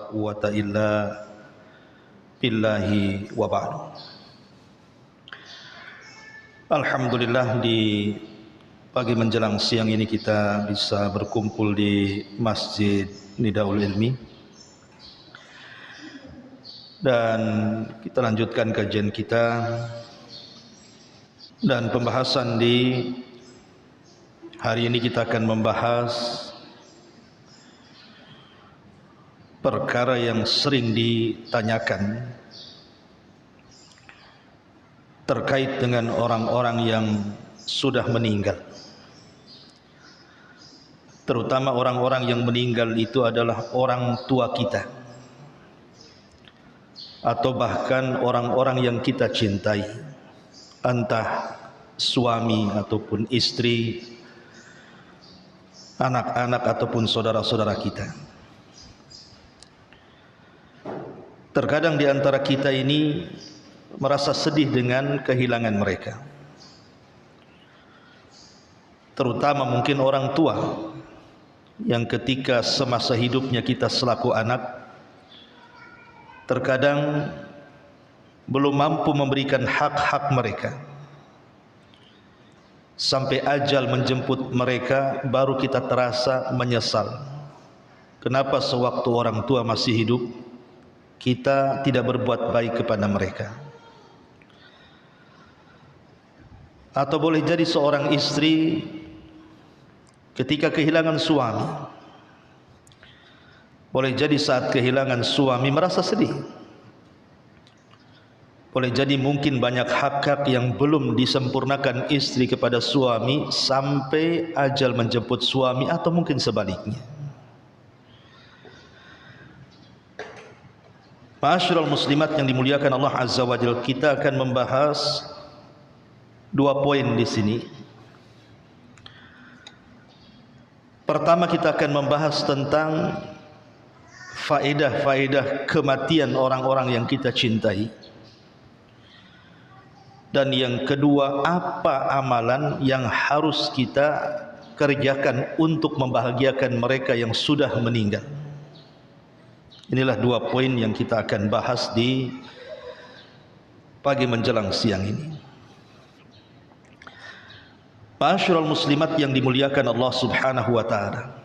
quwwata illa billahi wa ba'du. Alhamdulillah, di pagi menjelang siang ini kita bisa berkumpul di Masjid Nidaul Ilmi dan kita lanjutkan kajian kita, dan pembahasan di hari ini kita akan membahas perkara yang sering ditanyakan terkait dengan orang-orang yang sudah meninggal. Terutama orang-orang yang meninggal itu adalah orang tua kita, atau bahkan orang-orang yang kita cintai, entah suami ataupun istri, anak-anak ataupun saudara-saudara kita. Terkadang di antara kita ini merasa sedih dengan kehilangan mereka, terutama mungkin orang tua yang ketika semasa hidupnya kita selaku anak terkadang belum mampu memberikan hak-hak mereka. Sampai ajal menjemput mereka baru kita terasa menyesal. Kenapa sewaktu orang tua masih hidup kita tidak berbuat baik kepada mereka? Atau boleh jadi seorang istri ketika kehilangan suami, boleh jadi saat kehilangan suami merasa sedih. Boleh jadi mungkin banyak hak-hak yang belum disempurnakan istri kepada suami sampai ajal menjemput suami, atau mungkin sebaliknya. Ma'asyiral muslimat yang dimuliakan Allah Azza wa Jalla, kita akan membahas dua poin di sini. Pertama, kita akan membahas tentang faedah-faedah kematian orang-orang yang kita cintai. Dan yang kedua, apa amalan yang harus kita kerjakan untuk membahagiakan mereka yang sudah meninggal. Inilah dua poin yang kita akan bahas di pagi menjelang siang ini. Ma'asyiral muslimat yang dimuliakan Allah Subhanahu wa taala,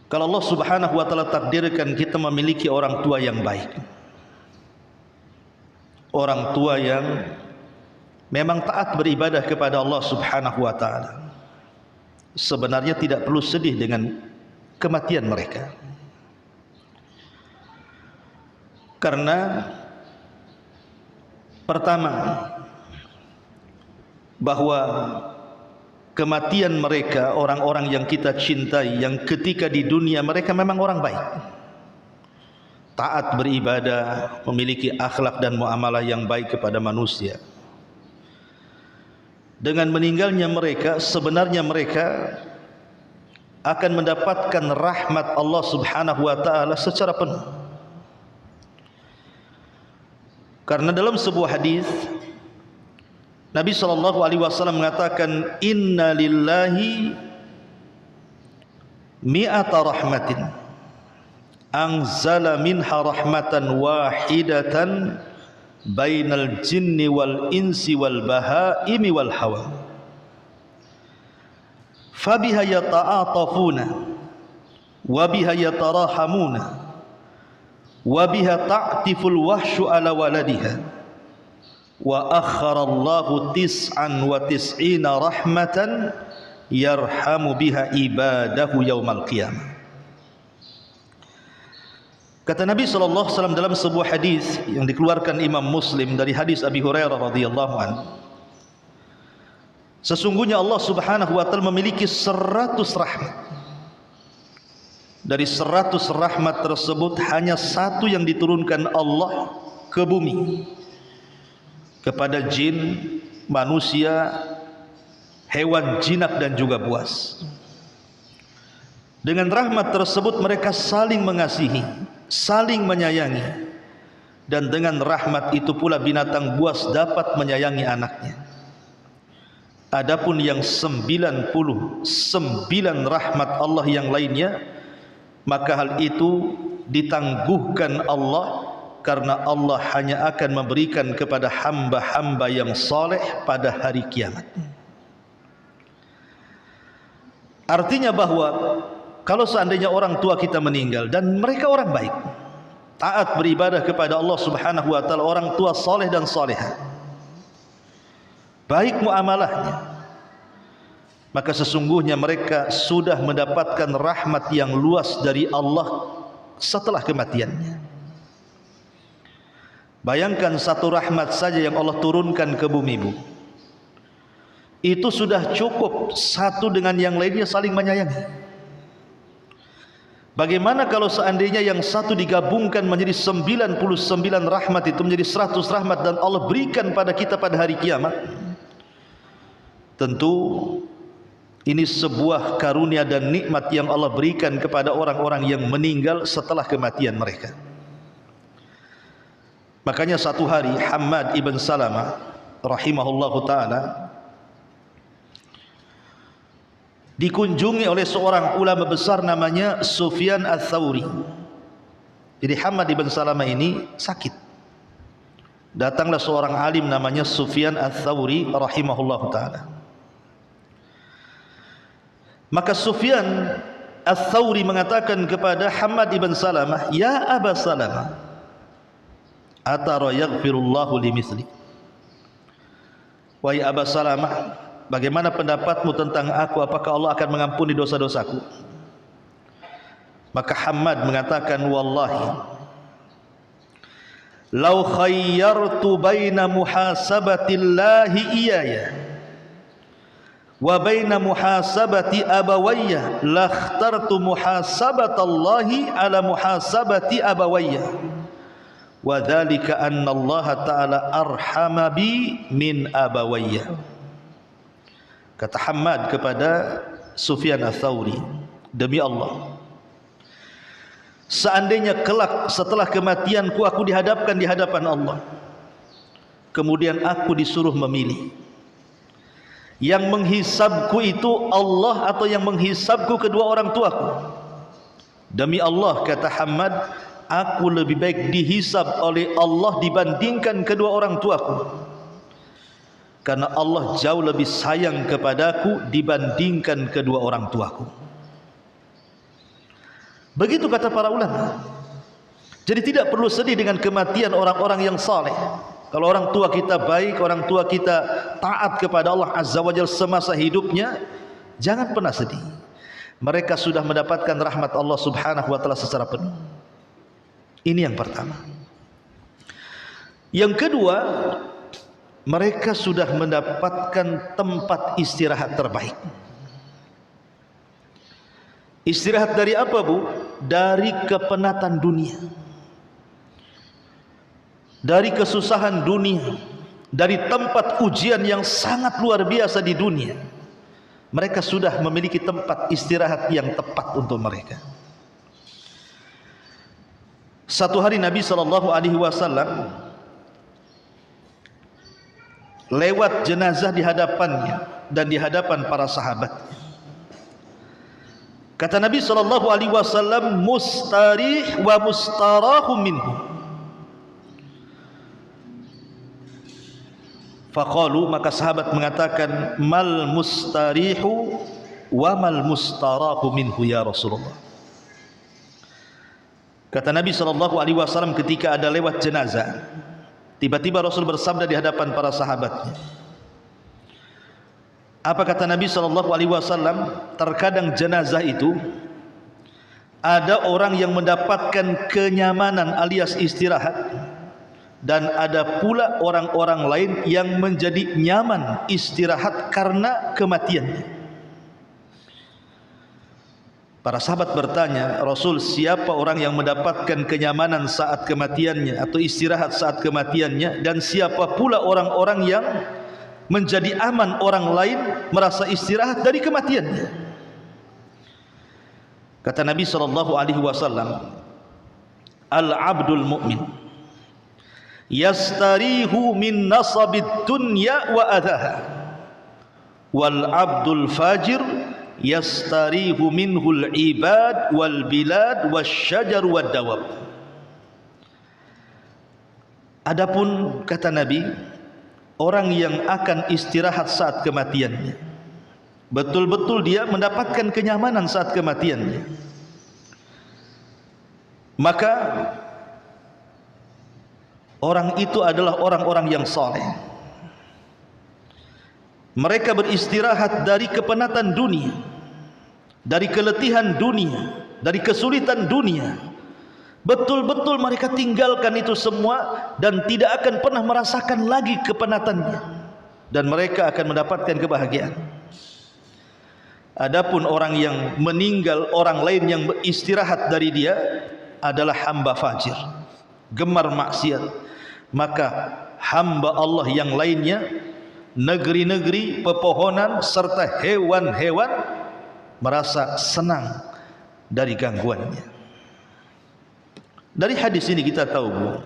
kalau Allah Subhanahu wa taala takdirkan kita memiliki orang tua yang baik, orang tua yang memang taat beribadah kepada Allah Subhanahu wa taala, sebenarnya tidak perlu sedih dengan kematian mereka. Karena pertama, bahwa kematian mereka, orang-orang yang kita cintai, yang ketika di dunia mereka memang orang baik, taat beribadah, memiliki akhlak dan muamalah yang baik kepada manusia. Dengan meninggalnya mereka, sebenarnya mereka akan mendapatkan rahmat Allah Subhanahu wa taala secara penuh. Karena dalam sebuah hadis Nabi SAW mengatakan, inna lillahi mi'ata rahmatin anzala minha rahmatan wahidatan bainal jinni wal insi wal bahaimi wal hawa fabiha yata'atafuna wabiha yatarahamuna wabiha ta'tiful wahsyu ala waladiha wa akharallahu tis'an wa tis'ina rahmatan yarhamu biha ibadahu yaumal qiyamah. Kata Nabi SAW dalam sebuah hadis yang dikeluarkan Imam Muslim dari hadis Abi Hurairah radhiyallahu anhu, sesungguhnya Allah Subhanahu wa taala memiliki 100 rahmat. Dari 100 rahmat tersebut hanya satu yang diturunkan Allah ke bumi kepada jin, manusia, hewan jinak dan juga buas. Dengan rahmat tersebut mereka saling mengasihi, saling menyayangi, dan dengan rahmat itu pula binatang buas dapat menyayangi anaknya. Adapun yang 99 rahmat Allah yang lainnya maka hal itu ditangguhkan Allah, karena Allah hanya akan memberikan kepada hamba-hamba yang saleh pada hari kiamat. Artinya bahwa kalau seandainya orang tua kita meninggal dan mereka orang baik, taat beribadah kepada Allah Subhanahu wa taala, orang tua saleh dan salehah, baik muamalahnya, maka sesungguhnya mereka sudah mendapatkan rahmat yang luas dari Allah setelah kematiannya. Bayangkan satu rahmat saja yang Allah turunkan ke bumi bu, itu sudah cukup, satu dengan yang lainnya saling menyayangi. Bagaimana kalau seandainya yang satu digabungkan menjadi 99 rahmat, itu menjadi 100 rahmat, dan Allah berikan pada kita pada hari kiamat? Tentu ini sebuah karunia dan nikmat yang Allah berikan kepada orang-orang yang meninggal setelah kematian mereka. Makanya satu hari Hammad ibn Salamah rahimahullahu ta'ala dikunjungi oleh seorang ulama besar namanya Sufyan Ats-Tsauri. Jadi Hammad ibn Salamah ini sakit. Datanglah seorang alim namanya Sufyan Ats-Tsauri rahimahullahu ta'ala. Maka Sufyan Ats-Tsauri mengatakan kepada Hammad ibn Salamah, "Ya Aba Salamah, atara yaghfirullahu limithli." Wahai Aba Salamah, bagaimana pendapatmu tentang aku? Apakah Allah akan mengampuni dosa-dosaku? Maka Hammad mengatakan, "Wallahi, lau khayyartu baina muhasabatillahi iyaya wa baina muhasabati abawayya, lakhtartu muhasabatallahi ala muhasabati abawayya. Wa dzalika anna Allah ta'ala arhama bi min abawayya." Kata Hammad kepada Sufyan Ats-Tsauri, "Demi Allah, seandainya kelak setelah kematianku aku dihadapkan di hadapan Allah, kemudian aku disuruh memilih, yang menghisabku itu Allah atau yang menghisabku kedua orang tuaku, demi Allah," kata Hammad, "aku lebih baik dihisab oleh Allah dibandingkan kedua orang tuaku, karena Allah jauh lebih sayang kepadaku dibandingkan kedua orang tuaku." Begitu kata para ulama. Jadi tidak perlu sedih dengan kematian orang-orang yang saleh. Kalau orang tua kita baik, orang tua kita taat kepada Allah Azza wa Jalla semasa hidupnya, jangan pernah sedih. Mereka sudah mendapatkan rahmat Allah Subhanahu wa taala secara penuh. Ini yang pertama. Yang kedua, mereka sudah mendapatkan tempat istirahat terbaik. Istirahat dari apa bu? Dari kepenatan dunia, dari kesusahan dunia, dari tempat ujian yang sangat luar biasa di dunia. Mereka sudah memiliki tempat istirahat yang tepat untuk mereka. Satu hari Nabi SAW lewat jenazah di hadapannya dan di hadapan para sahabat. Kata Nabi SAW, "Mustarih wa mustarahu minhu." Faqalu, maka sahabat mengatakan, "Mal mustarihu wa mal mustarahu minhu ya Rasulullah." Kata Nabi SAW ketika ada lewat jenazah, tiba-tiba Rasul bersabda di hadapan para sahabatnya. Apa kata Nabi SAW? Terkadang jenazah itu ada orang yang mendapatkan kenyamanan alias istirahat, dan ada pula orang-orang lain yang menjadi nyaman istirahat karena kematiannya. Para sahabat bertanya, "Rasul, siapa orang yang mendapatkan kenyamanan saat kematiannya atau istirahat saat kematiannya, dan siapa pula orang-orang yang menjadi aman orang lain merasa istirahat dari kematiannya?" Kata Nabi SAW, "Al-abdul mu'min yastarihu min nasabid dunya wa adhaha, wal abdul fajir yastarihu minhul ibad wal bilad wasyajar wad dawab. Adapun kata Nabi, orang yang akan istirahat saat kematiannya, betul-betul dia mendapatkan kenyamanan saat kematiannya, maka orang itu adalah orang-orang yang saleh. Mereka beristirahat dari kepenatan dunia, dari keletihan dunia, dari kesulitan dunia. Betul-betul mereka tinggalkan itu semua dan tidak akan pernah merasakan lagi kepenatannya, dan mereka akan mendapatkan kebahagiaan. Adapun orang yang meninggal, orang lain yang beristirahat dari dia adalah hamba fajir, gemar maksiat, maka hamba Allah yang lainnya, negeri-negeri, pepohonan serta hewan-hewan merasa senang dari gangguannya. Dari hadis ini kita tahu, Bu,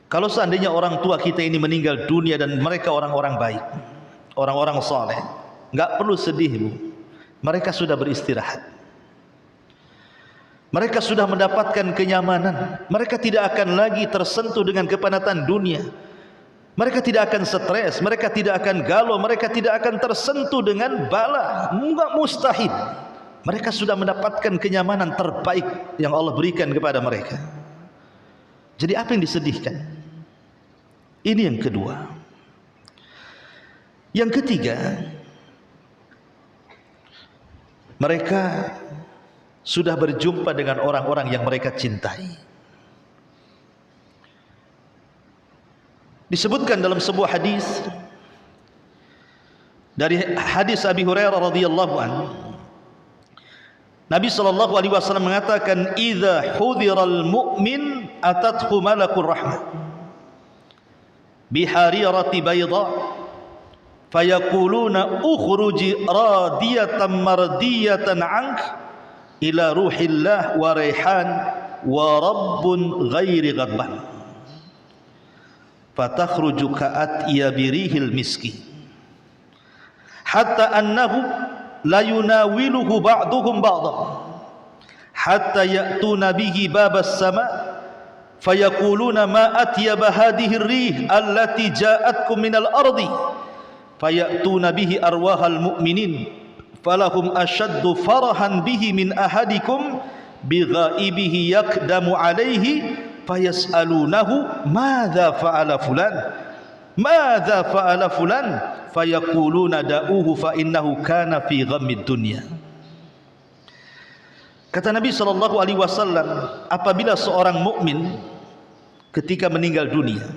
kalau seandainya orang tua kita ini meninggal dunia dan mereka orang-orang baik, orang-orang saleh, enggak perlu sedih, Bu. Mereka sudah beristirahat. Mereka sudah mendapatkan kenyamanan. Mereka tidak akan lagi tersentuh dengan kepenatan dunia. Mereka tidak akan stres, mereka tidak akan galau, mereka tidak akan tersentuh dengan bala. Enggak, mustahil. Mereka sudah mendapatkan kenyamanan terbaik yang Allah berikan kepada mereka. Jadi apa yang disedihkan? Ini yang kedua. Yang ketiga, mereka sudah berjumpa dengan orang-orang yang mereka cintai. Disebutkan dalam sebuah hadis, dari hadis Abi Hurairah radhiyallahu anhu, Nabi sallallahu alaihi wasallam mengatakan, "Idza hudhiral mu'min atathu malakur rahmah biharirati bayda fayaquluna ukhruji radiyatan mardiyatan 'ank ila ruhillah wa raihan wa rabbun ghairi ghadban fatakhruju ka'atiya birihil miski hatta annahu la yunawiluhu ba'duhum ba'dha hatta ya'tuna bihi babas sama fayaquluna ma atyaba hadhihi ar-rih allati ja'atkum minal ardi faya'tuna bihi arwahal mu'minin falahum ashaddu farahan bihi min ahadikum bighaibihi yaqdamu alaihi fayas'alunahu madza fa'ala fulan madza fa'ala fulan fayaquluna da'uhu fa innahu kana fi ghammid dunya. Kata Nabi sallallahu alaihi wasallam, apabila seorang mukmin ketika meninggal dunia,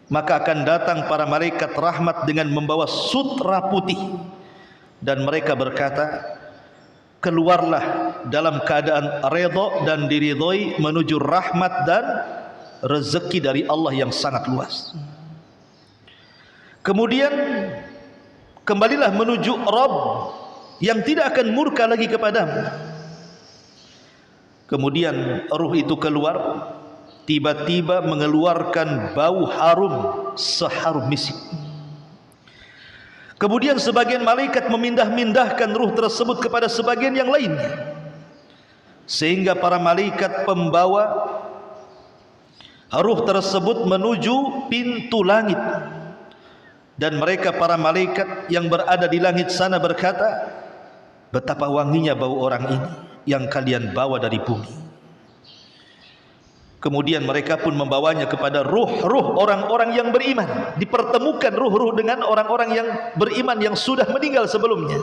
maka akan datang para malaikat rahmat dengan membawa sutra putih, dan mereka berkata, keluarlah dalam keadaan redha dan diridhoi menuju rahmat dan rezeki dari Allah yang sangat luas. Kemudian kembalilah menuju Rabb yang tidak akan murka lagi kepadamu. Kemudian ruh itu keluar, tiba-tiba mengeluarkan bau harum seharum misk. Kemudian sebagian malaikat memindah-mindahkan ruh tersebut kepada sebagian yang lainnya, sehingga para malaikat pembawa ruh tersebut menuju pintu langit. Dan mereka para malaikat yang berada di langit sana berkata, betapa wanginya bau orang ini yang kalian bawa dari bumi. Kemudian mereka pun membawanya kepada ruh-ruh orang-orang yang beriman. Dipertemukan ruh-ruh dengan orang-orang yang beriman yang sudah meninggal sebelumnya.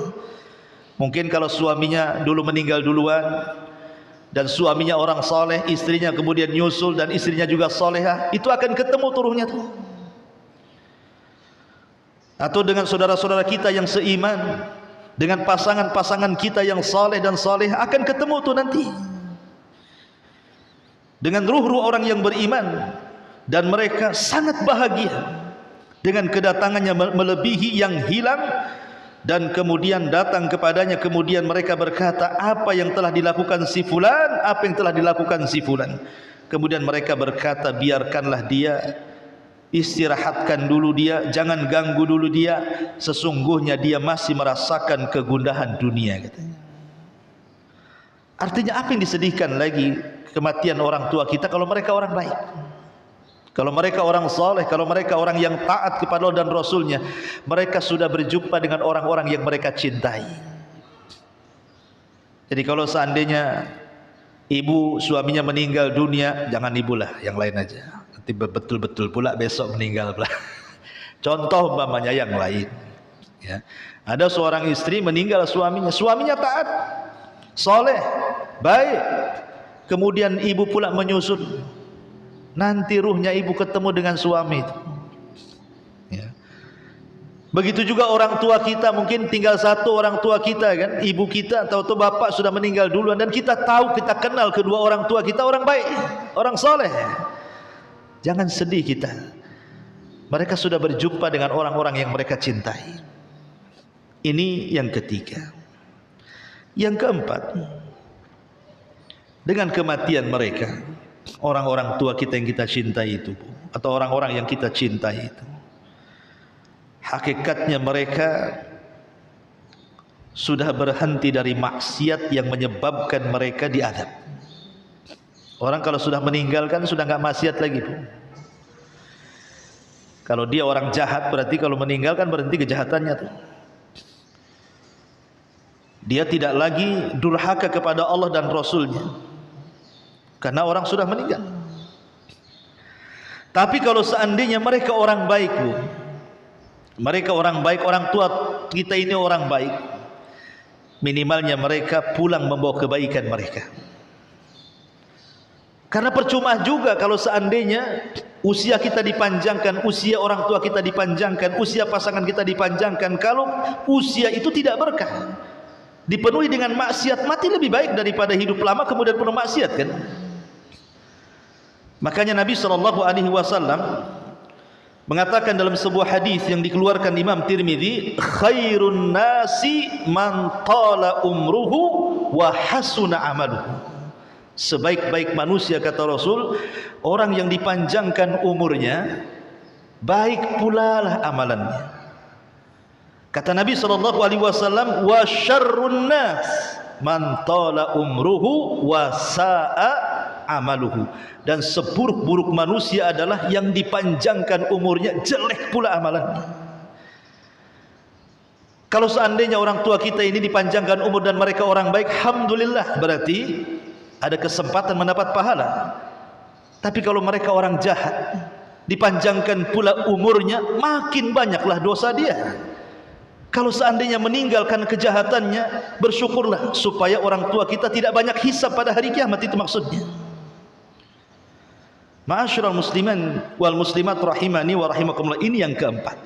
Mungkin kalau suaminya dulu meninggal duluan, dan suaminya orang soleh, istrinya kemudian nyusul, dan istrinya juga solehah, itu akan ketemu turuhnya tuh. Atau dengan saudara-saudara kita yang seiman, dengan pasangan-pasangan kita yang saleh dan saleh, akan ketemu tuh nanti dengan ruh-ruh orang yang beriman, dan mereka sangat bahagia dengan kedatangannya melebihi yang hilang. Dan kemudian datang kepadanya, kemudian mereka berkata, apa yang telah dilakukan si fulan, apa yang telah dilakukan si fulan. Kemudian mereka berkata, biarkanlah dia istirahatkan dulu dia, jangan ganggu dulu dia, sesungguhnya dia masih merasakan kegundahan dunia, katanya. Artinya apa yang disedihkan lagi kematian orang tua kita kalau mereka orang baik, kalau mereka orang saleh, kalau mereka orang yang taat kepada Allah dan Rasulnya, mereka sudah berjumpa dengan orang-orang yang mereka cintai. Jadi kalau seandainya ibu suaminya meninggal dunia, jangan ibu lah, yang lain aja. Nanti betul-betul pula besok meninggal pula. Contoh umpamanya yang lain. Ya. Ada seorang istri meninggal suaminya taat, soleh, baik. Kemudian ibu pula menyusun. Nanti ruhnya ibu ketemu dengan suami itu. Ya. Begitu juga orang tua kita, mungkin tinggal satu orang tua kita kan, ibu kita atau bapak sudah meninggal duluan, dan kita tahu, kita kenal kedua orang tua kita orang baik, orang soleh. Jangan sedih kita. Mereka sudah berjumpa dengan orang-orang yang mereka cintai. Ini yang ketiga. Yang keempat, dengan kematian mereka, orang-orang tua kita yang kita cintai itu, atau orang-orang yang kita cintai itu, hakikatnya mereka sudah berhenti dari maksiat yang menyebabkan mereka diadab. Orang kalau sudah meninggalkan sudah enggak maksiat lagi, Bu. Kalau dia orang jahat, berarti kalau meninggalkan berhenti kejahatannya tuh. Dia tidak lagi durhaka kepada Allah dan Rasulnya, karena orang sudah meninggal. Tapi kalau seandainya mereka orang baik, Bu, mereka orang baik, orang tua kita ini orang baik, minimalnya mereka pulang membawa kebaikan mereka. Karena percuma juga kalau seandainya usia kita dipanjangkan, usia orang tua kita dipanjangkan, usia pasangan kita dipanjangkan, kalau usia itu tidak berkah, dipenuhi dengan maksiat, mati lebih baik daripada hidup lama kemudian penuh maksiat, kan? Makanya Nabi SAW mengatakan dalam sebuah hadis yang dikeluarkan Imam Tirmidzi, khairun nasi man tala umruhu wa hasuna amaluhu. Sebaik-baik manusia, kata Rasul, orang yang dipanjangkan umurnya, baik pula lah amalannya. Kata Nabi SAW, wa syarrun nas man tala umruhu wa sa'a amaluhu. Dan seburuk-buruk manusia adalah yang dipanjangkan umurnya, jelek pula amalannya. Kalau seandainya orang tua kita ini dipanjangkan umur dan mereka orang baik, alhamdulillah, berarti ada kesempatan mendapat pahala. Tapi kalau mereka orang jahat, dipanjangkan pula umurnya, makin banyaklah dosa dia. Kalau seandainya meninggalkan kejahatannya, bersyukurlah supaya orang tua kita tidak banyak hisab pada hari kiamat, itu maksudnya. Ma'asyiral musliman wal muslimat rahimani wa rahimakumullah. Ini yang keempat.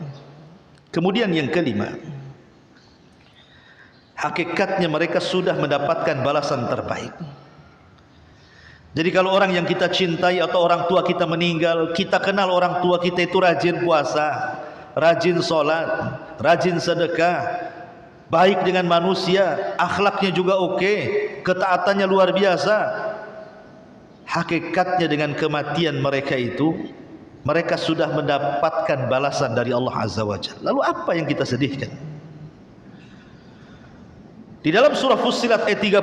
Kemudian yang kelima, hakikatnya mereka sudah mendapatkan balasan terbaik. Jadi kalau orang yang kita cintai atau orang tua kita meninggal, kita kenal orang tua kita itu rajin puasa, rajin sholat, rajin sedekah, baik dengan manusia, akhlaknya juga oke, ketaatannya luar biasa. Hakikatnya dengan kematian mereka itu, mereka sudah mendapatkan balasan dari Allah Azza wa Jalla. Lalu apa yang kita sedihkan? Di dalam surah Fussilat ayat 30,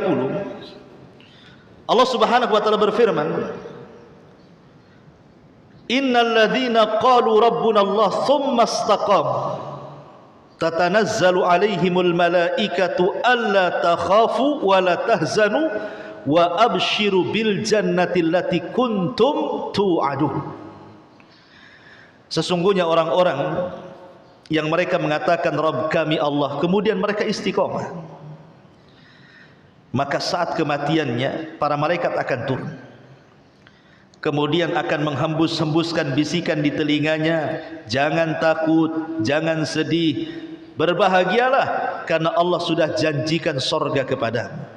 Allah Subhanahu wa taala berfirman, innal ladzina qalu rabbuna Allah tsumma istaqamu tatanazzalu alaihimul malaikatu alla takhafu wa la tahzanu wa abshiru bil jannati allati kuntum tu'adun. Sesungguhnya orang-orang yang mereka mengatakan Rabb kami Allah, kemudian mereka istiqomah, maka saat kematiannya para malaikat akan turun, kemudian akan menghembus-hembuskan bisikan di telinganya, jangan takut, jangan sedih, berbahagialah karena Allah sudah janjikan sorga kepadamu.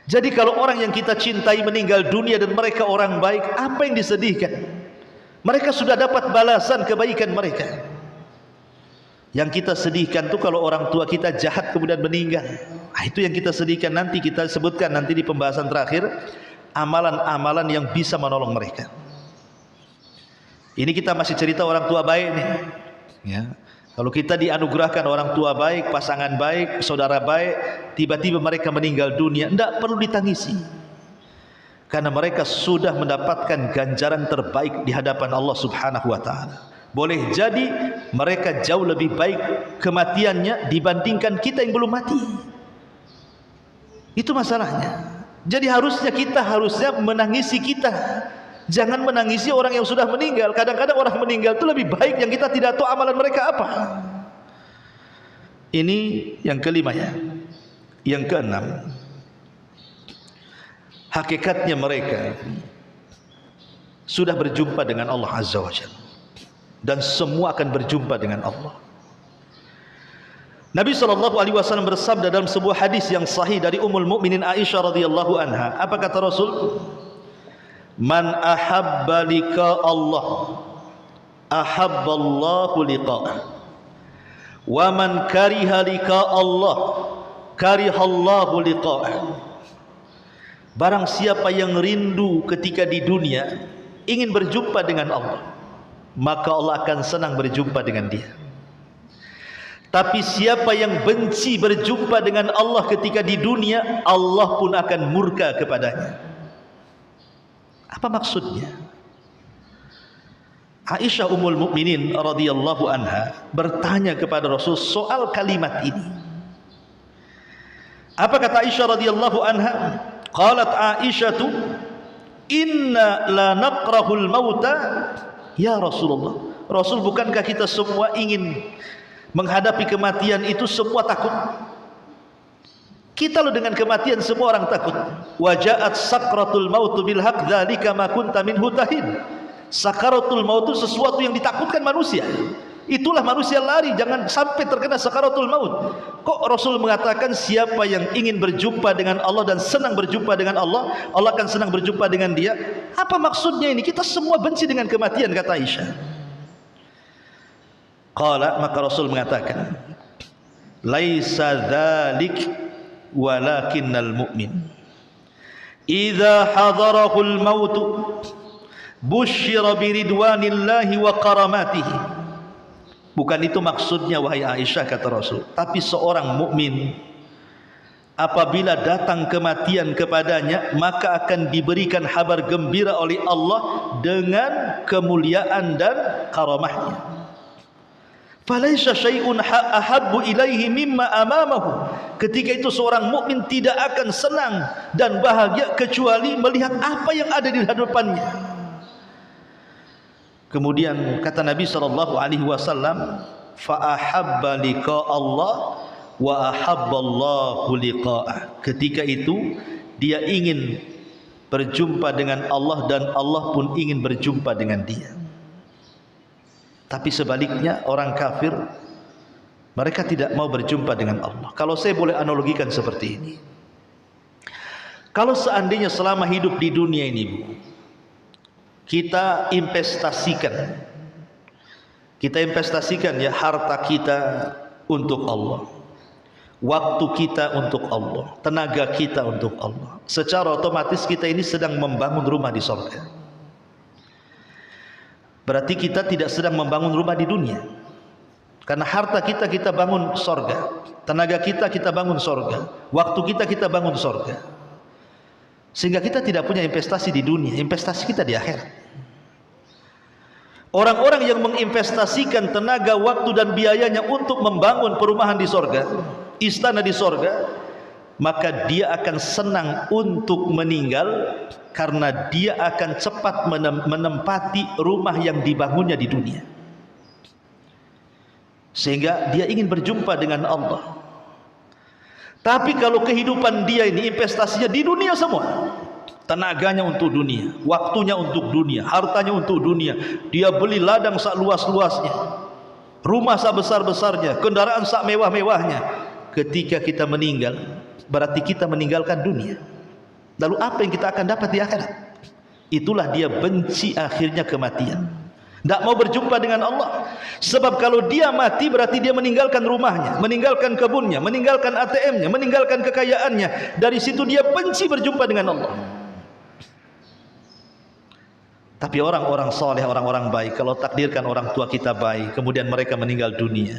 Jadi kalau orang yang kita cintai meninggal dunia dan mereka orang baik, apa yang disedihkan? Mereka sudah dapat balasan kebaikan mereka. Yang kita sedihkan itu kalau orang tua kita jahat kemudian meninggal. Itu yang kita sedihkan. Nanti kita sebutkan nanti di pembahasan terakhir amalan-amalan yang bisa menolong mereka. Ini kita masih cerita orang tua baik nih. Ya. Kalau kita dianugerahkan orang tua baik, pasangan baik, saudara baik, tiba-tiba mereka meninggal dunia, tidak perlu ditangisi. Karena mereka sudah mendapatkan ganjaran terbaik di hadapan Allah Subhanahu wa taala. Boleh jadi mereka jauh lebih baik kematiannya dibandingkan kita yang belum mati. Itu masalahnya. Jadi kita harusnya menangisi kita. Jangan menangisi orang yang sudah meninggal. Kadang-kadang orang meninggal itu lebih baik yang kita tidak tahu amalan mereka apa. Ini yang kelima ya. Yang keenam, hakikatnya mereka sudah berjumpa dengan Allah Azza wa Jalla, dan semua akan berjumpa dengan Allah. Nabi SAW bersabda dalam sebuah hadis yang sahih dari Ummul Mukminin Aisyah radhiyallahu anha. Apa kata Rasul? Man ahabba liqa Allah ahabballahu liqa'ah, wa man kariha liqa Allah karihallahu liqa'ah. Barang siapa yang rindu ketika di dunia ingin berjumpa dengan Allah, maka Allah akan senang berjumpa dengan dia. Tapi siapa yang benci berjumpa dengan Allah ketika di dunia, Allah pun akan murka kepadanya. Apa maksudnya? Aisyah Ummul Mukminin radhiyallahu anha bertanya kepada Rasul soal kalimat ini. Apa kata Aisyah radhiyallahu anha? Qalat Aisyatu, inna la naqrahul mauta ya Rasulullah. Rasul, bukankah kita semua ingin menghadapi kematian itu semua takut? Kita loh dengan kematian semua orang takut. Wajaat sakratul maut bil haq dzalika ma kunta minhu tahid. Sakaratul maut itu sesuatu yang ditakutkan manusia. Itulah manusia lari, jangan sampai terkena sakaratul maut. Kok Rasul mengatakan siapa yang ingin berjumpa dengan Allah dan senang berjumpa dengan Allah, Allah akan senang berjumpa dengan dia? Apa maksudnya ini? Kita semua benci dengan kematian, kata Aisyah. Qala, maka Rasul mengatakan, laisa dzalik walakinnal mu'min idza hadarahul maut busyira biridwanillahi wa karamatihi. Bukan itu maksudnya wahai Aisyah, kata Rasul. Tapi seorang mukmin apabila datang kematian kepadanya, maka akan diberikan kabar gembira oleh Allah dengan kemuliaan dan karamahnya. Falaisa syai'un ahabbu ilaihi mimma amamahu. Ketika itu seorang mukmin tidak akan senang dan bahagia kecuali melihat apa yang ada di hadapannya. Kemudian kata Nabi SAW, fa ahabba liqa Allah wa ahabballahu liqa'ah. Ketika itu dia ingin berjumpa dengan Allah dan Allah pun ingin berjumpa dengan dia. Tapi sebaliknya orang kafir, mereka tidak mau berjumpa dengan Allah. Kalau saya boleh analogikan seperti ini, kalau seandainya selama hidup di dunia ini, Bu, kita investasikan ya harta kita untuk Allah, waktu kita untuk Allah, tenaga kita untuk Allah, secara otomatis kita ini sedang membangun rumah di surga. Berarti kita tidak sedang membangun rumah di dunia. Karena harta kita bangun surga, tenaga kita bangun surga, waktu kita bangun surga. Sehingga kita tidak punya investasi di dunia, investasi kita di akhirat. Orang-orang yang menginvestasikan tenaga, waktu dan biayanya untuk membangun perumahan di surga, istana di surga, maka dia akan senang untuk meninggal karena dia akan cepat menempati rumah yang dibangunnya di dunia. Sehingga dia ingin berjumpa dengan Allah. Tapi kalau kehidupan dia ini investasinya di dunia semua, tenaganya untuk dunia, waktunya untuk dunia, hartanya untuk dunia, dia beli ladang sak luas-luasnya, rumah sak besar-besarnya, kendaraan sak mewah-mewahnya. Ketika kita meninggal, berarti kita meninggalkan dunia. Lalu apa yang kita akan dapat di akhirat? Itulah dia benci akhirnya kematian, tidak mau berjumpa dengan Allah. Sebab kalau dia mati berarti dia meninggalkan rumahnya, meninggalkan kebunnya, meninggalkan ATM-nya, meninggalkan kekayaannya. Dari situ dia benci berjumpa dengan Allah. Tapi orang-orang soleh, orang-orang baik, kalau takdirkan orang tua kita baik, kemudian mereka meninggal dunia,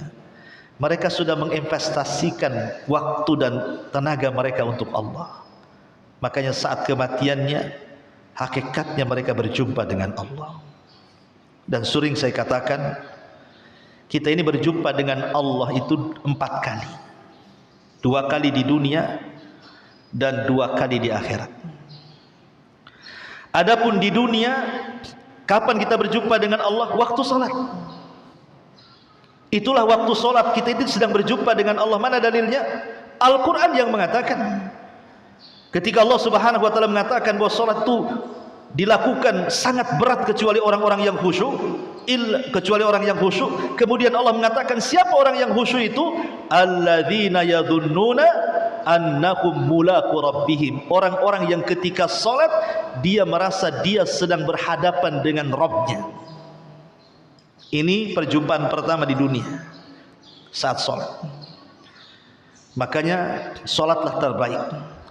mereka sudah menginvestasikan waktu dan tenaga mereka untuk Allah. Makanya saat kematiannya, hakikatnya mereka berjumpa dengan Allah. Dan sering saya katakan, kita ini berjumpa dengan Allah itu 4 kali. 2 kali di dunia dan 2 kali di akhirat. Adapun di dunia, kapan kita berjumpa dengan Allah? Waktu salat. Itulah waktu salat kita itu sedang berjumpa dengan Allah. Mana dalilnya? Al-Quran yang mengatakan. Ketika Allah Subhanahu wa taala mengatakan bahwa salat itu dilakukan sangat berat kecuali orang-orang yang khusyuk, kecuali orang yang khusyuk. Kemudian Allah mengatakan, siapa orang yang khusyuk itu? Alladzina yadhunnuna annahum mulaqu rabbihim. Orang-orang yang ketika salat dia merasa dia sedang berhadapan dengan Rabbnya. Ini perjumpaan pertama di dunia saat salat. Makanya salatlah terbaik.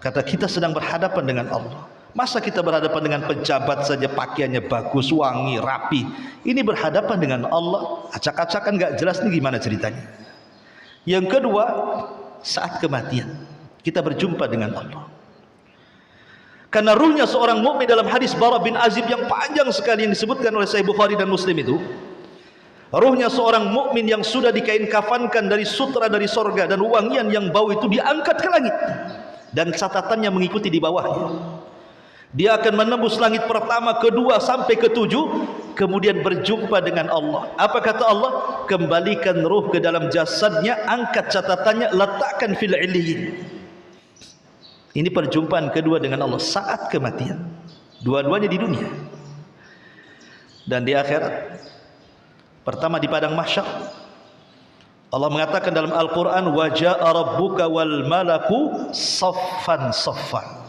Kata kita sedang berhadapan dengan Allah. Masa kita berhadapan dengan pejabat saja pakaiannya bagus, wangi, rapi. Ini berhadapan dengan Allah, acak-acakan gak jelas nih gimana ceritanya. Yang kedua, saat kematian kita berjumpa dengan Allah. Karena ruhnya seorang mukmin dalam hadis Bara bin Azib yang panjang sekali yang disebutkan oleh Sahih Bukhari dan Muslim itu, ruhnya seorang mukmin yang sudah dikain kafankan dari sutra dari sorga dan wangian yang bau itu diangkat ke langit dan catatannya mengikuti di bawahnya. Dia akan menembus langit pertama, kedua sampai ketujuh, kemudian berjumpa dengan Allah. Apa kata Allah? Kembalikan ruh ke dalam jasadnya, angkat catatannya, letakkan fil illiyin. Ini perjumpaan kedua dengan Allah saat kematian. Dua-duanya di dunia dan di akhirat. Pertama di padang mahsyar. Allah mengatakan dalam Al-Quran, wa ja'a rabbuka wal malaku saffan saffan.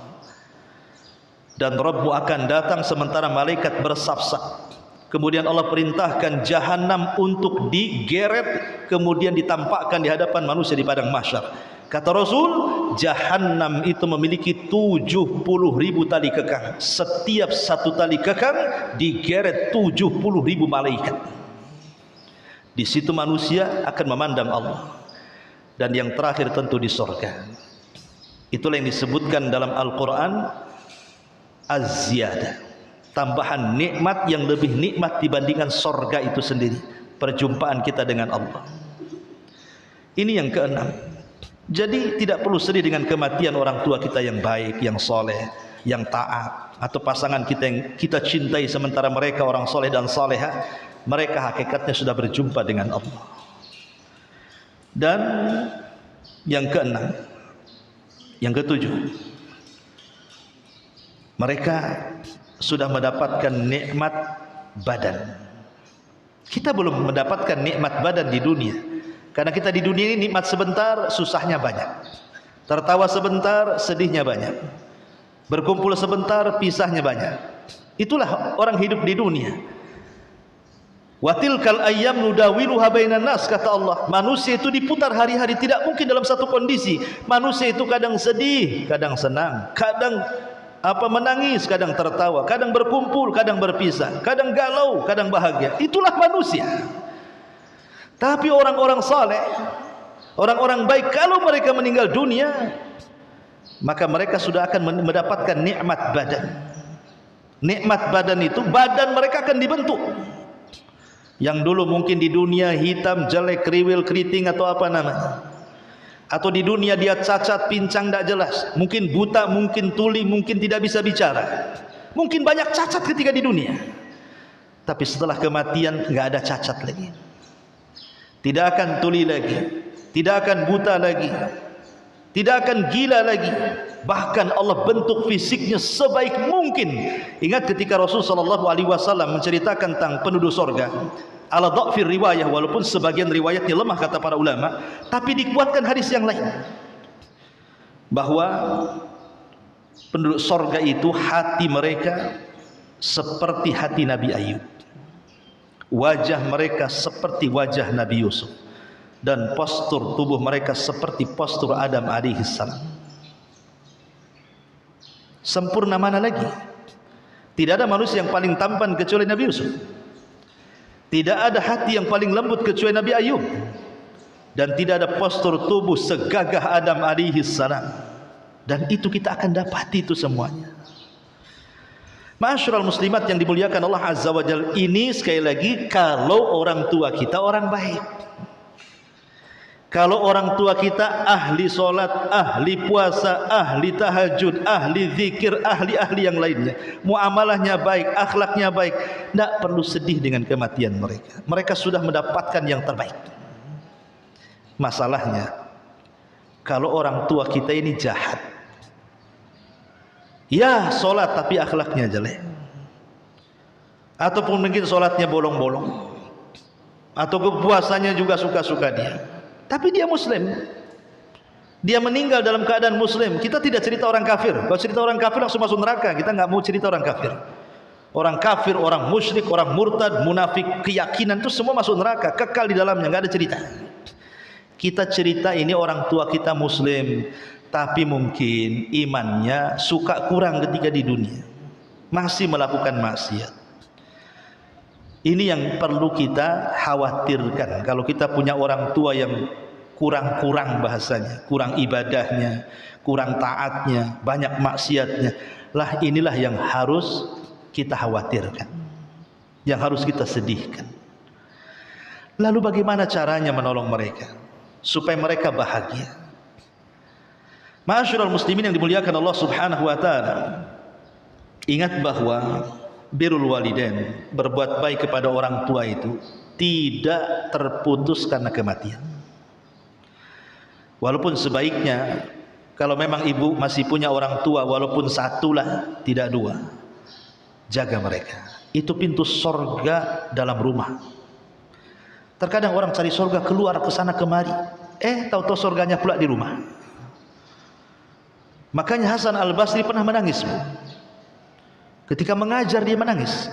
Dan Rabbu akan datang sementara malaikat bersaf-saf. Kemudian Allah perintahkan jahanam untuk digeret, kemudian ditampakkan di hadapan manusia di padang mahsyar. Kata Rasul, jahanam itu memiliki 70.000 tali kekang. Setiap satu tali kekang digeret 70.000 malaikat. Di situ manusia akan memandang Allah. Dan yang terakhir tentu di surga. Itulah yang disebutkan dalam Al-Quran az-ziyadah, tambahan nikmat yang lebih nikmat dibandingkan surga itu sendiri, perjumpaan kita dengan Allah. Ini yang keenam. Jadi tidak perlu sedih dengan kematian orang tua kita yang baik, yang soleh, yang taat, atau pasangan kita yang kita cintai sementara mereka orang soleh dan soleha, mereka hakikatnya sudah berjumpa dengan Allah. Dan yang keenam, yang ketujuh, mereka sudah mendapatkan nikmat badan. Kita belum mendapatkan nikmat badan di dunia. Karena kita di dunia ini nikmat sebentar, susahnya banyak. Tertawa sebentar, sedihnya banyak. Berkumpul sebentar, pisahnya banyak. Itulah orang hidup di dunia. Wa tilkal ayyam nudawiluha bainan nas, kata Allah. Manusia itu diputar hari-hari, tidak mungkin dalam satu kondisi. Manusia itu kadang sedih, kadang senang, kadang menangis, kadang tertawa, kadang berkumpul, kadang berpisah, kadang galau, kadang bahagia. Itulah manusia. Tapi orang-orang saleh, orang-orang baik, kalau mereka meninggal dunia, maka mereka sudah akan mendapatkan nikmat badan. Nikmat badan itu, badan mereka akan dibentuk. Yang dulu mungkin di dunia hitam, jelek, kriwil, keriting atau apa namanya, atau di dunia dia cacat, pincang, tidak jelas, mungkin buta, mungkin tuli, mungkin tidak bisa bicara, mungkin banyak cacat ketika di dunia. Tapi setelah kematian nggak ada cacat lagi, tidak akan tuli lagi, tidak akan buta lagi, tidak akan gila lagi. Bahkan Allah bentuk fisiknya sebaik mungkin. Ingat ketika Rasulullah SAW menceritakan tentang penduduk sorga, ala dha'fir riwayah, walaupun sebagian riwayatnya lemah kata para ulama, tapi dikuatkan hadis yang lain bahwa penduduk sorga itu hati mereka seperti hati Nabi Ayub, wajah mereka seperti wajah Nabi Yusuf, dan postur tubuh mereka seperti postur Adam alaihissalam. Sempurna mana lagi? Tidak ada manusia yang paling tampan kecuali Nabi Yusuf. Tidak ada hati yang paling lembut kecuali Nabi Ayub. Dan tidak ada postur tubuh segagah Adam alaihi salam. Dan itu kita akan dapati itu semuanya. Ma'asyiral muslimat yang dimuliakan Allah Azza wa Jalla, ini sekali lagi kalau orang tua kita orang baik. Kalau orang tua kita ahli solat, ahli puasa, ahli tahajud, ahli zikir, ahli-ahli yang lainnya, muamalahnya baik, akhlaknya baik, tidak perlu sedih dengan kematian mereka. Mereka sudah mendapatkan yang terbaik. Masalahnya kalau orang tua kita ini jahat, ya solat tapi akhlaknya jelek, ataupun mungkin solatnya bolong-bolong, atau puasanya juga suka-suka dia, tapi dia muslim, dia meninggal dalam keadaan muslim. Kita tidak cerita orang kafir. Kalau cerita orang kafir langsung masuk neraka. Kita nggak mau cerita orang kafir. Orang kafir, orang musyrik, orang murtad, munafik, keyakinan itu semua masuk neraka, kekal di dalamnya, nggak ada cerita. Kita cerita ini orang tua kita muslim, tapi mungkin imannya suka kurang ketika di dunia, masih melakukan maksiat. Ini yang perlu kita khawatirkan. Kalau kita punya orang tua yang kurang-kurang bahasanya, kurang ibadahnya, kurang taatnya, banyak maksiatnya, lah inilah yang harus kita khawatirkan, yang harus kita sedihkan. Lalu bagaimana caranya menolong mereka supaya mereka bahagia? Ma'asyiral muslimin yang dimuliakan Allah Subhanahu wa taala, ingat bahwa birrul walidain, berbuat baik kepada orang tua itu tidak terputus karena kematian. Walaupun sebaiknya kalau memang ibu masih punya orang tua, walaupun satu lah, tidak dua, jaga mereka. Itu pintu sorga dalam rumah. Terkadang orang cari sorga keluar ke sana kemari, tahu-tahu sorganya pula di rumah. Makanya Hasan Al-Basri pernah menangis, Bu. Ketika mengajar dia menangis,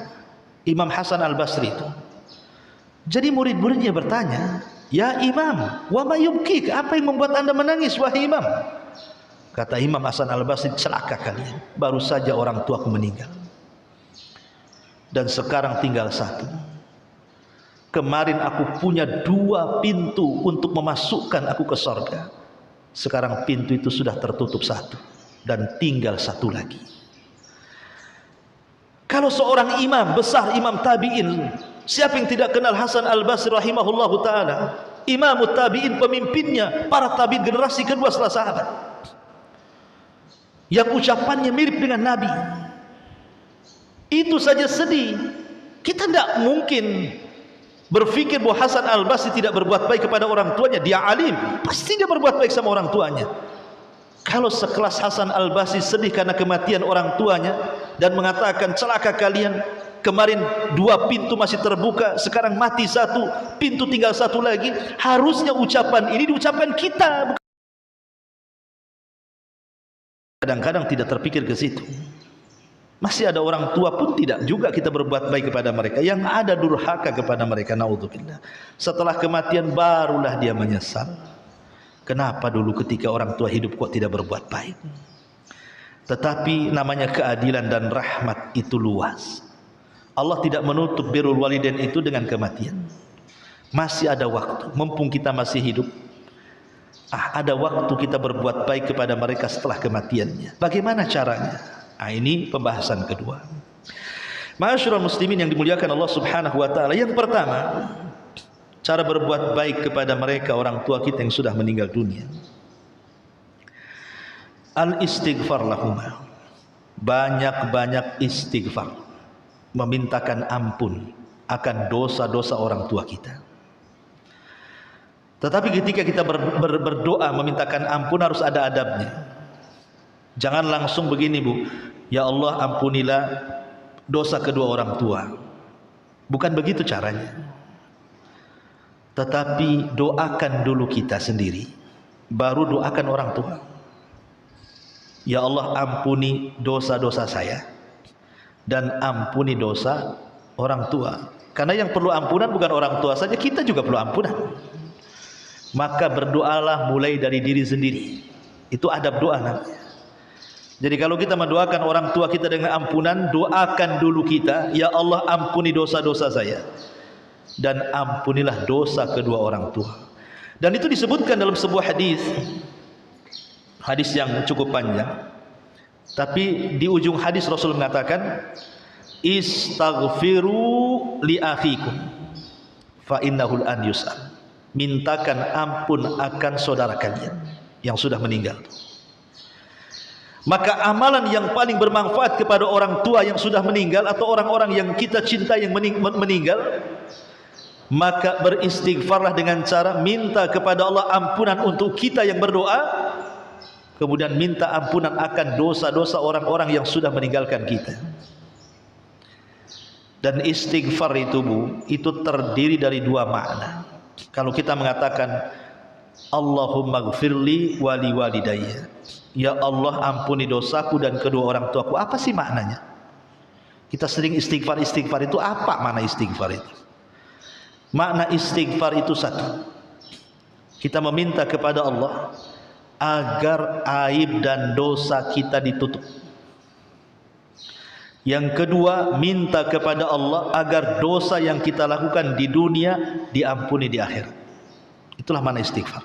Imam Hasan Al-Basri itu. Jadi murid-muridnya bertanya, "Ya Imam, wa ma yubkik? Apa yang membuat Anda menangis, wahai Imam?" Kata Imam Hasan Al-Basri, "Celaka kalian, baru saja orang tuaku meninggal. Dan sekarang tinggal satu. Kemarin aku punya 2 pintu untuk memasukkan aku ke sorga. Sekarang pintu itu sudah tertutup satu, dan tinggal satu lagi." Kalau seorang imam besar, imam tabi'in, siapa yang tidak kenal Hasan Al-Basri rahimahullahu ta'ala, imam tabi'in, pemimpinnya para tabi'in generasi kedua setelah sahabat, yang ucapannya mirip dengan Nabi. Itu saja sedih. Kita tidak mungkin berpikir bahwa Hasan Al-Basri tidak berbuat baik kepada orang tuanya. Dia alim, pasti dia berbuat baik sama orang tuanya. Kalau sekelas Hasan Al-Basri sedih karena kematian orang tuanya dan mengatakan, "Celaka kalian, kemarin 2 pintu masih terbuka, sekarang mati satu, pintu tinggal satu lagi," harusnya ucapan ini diucapkan kita. Kadang-kadang tidak terpikir ke situ. Masih ada orang tua pun tidak juga kita berbuat baik kepada mereka, yang ada durhaka kepada mereka, naudzubillah. Setelah kematian barulah dia menyesal. Kenapa dulu ketika orang tua hidup kok tidak berbuat baik? Tetapi namanya keadilan dan rahmat itu luas. Allah tidak menutup birrul walidain itu dengan kematian. Masih ada waktu, mumpung kita masih hidup, ada waktu kita berbuat baik kepada mereka setelah kematiannya. Bagaimana caranya? Ini pembahasan kedua. Ma'asyiral muslimin yang dimuliakan Allah Subhanahu wa taala, yang pertama, cara berbuat baik kepada mereka orang tua kita yang sudah meninggal dunia, al-istighfar lahuma. Banyak-banyak istighfar, memintakan ampun akan dosa-dosa orang tua kita. Tetapi ketika kita berdoa memintakan ampun harus ada adabnya. Jangan langsung begini, Bu, "Ya Allah, ampunilah dosa kedua orang tua." Bukan begitu caranya. Tetapi doakan dulu kita sendiri, baru doakan orang tua. "Ya Allah, ampuni dosa-dosa saya dan ampuni dosa orang tua." Karena yang perlu ampunan bukan orang tua saja, kita juga perlu ampunan. Maka berdoalah mulai dari diri sendiri. Itu adab doa namanya. Jadi kalau kita mendoakan orang tua kita dengan ampunan, doakan dulu kita, ya Allah ampuni dosa-dosa saya dan ampunilah dosa kedua orang tua. Dan itu disebutkan dalam sebuah hadis yang cukup panjang. Tapi di ujung hadis Rasul mengatakan, istaghfiru li akhikum fa innahu an yus'al. Mintakan ampun akan saudara kalian yang sudah meninggal. Maka amalan yang paling bermanfaat kepada orang tua yang sudah meninggal atau orang-orang yang kita cinta yang meninggal, maka beristighfarlah dengan cara minta kepada Allah ampunan untuk kita yang berdoa, kemudian minta ampunan akan dosa-dosa orang-orang yang sudah meninggalkan kita. Dan istighfar itu Bu, itu terdiri dari dua makna. Kalau kita mengatakan Allahumma gfirli wali walidayya, ya Allah ampuni dosaku dan kedua orang tuaku, apa sih maknanya? Kita sering istighfar itu apa makna istighfar itu? Makna istighfar itu satu, kita meminta kepada Allah agar aib dan dosa kita ditutup. Yang kedua, minta kepada Allah agar dosa yang kita lakukan di dunia diampuni di akhirat. Itulah makna istighfar.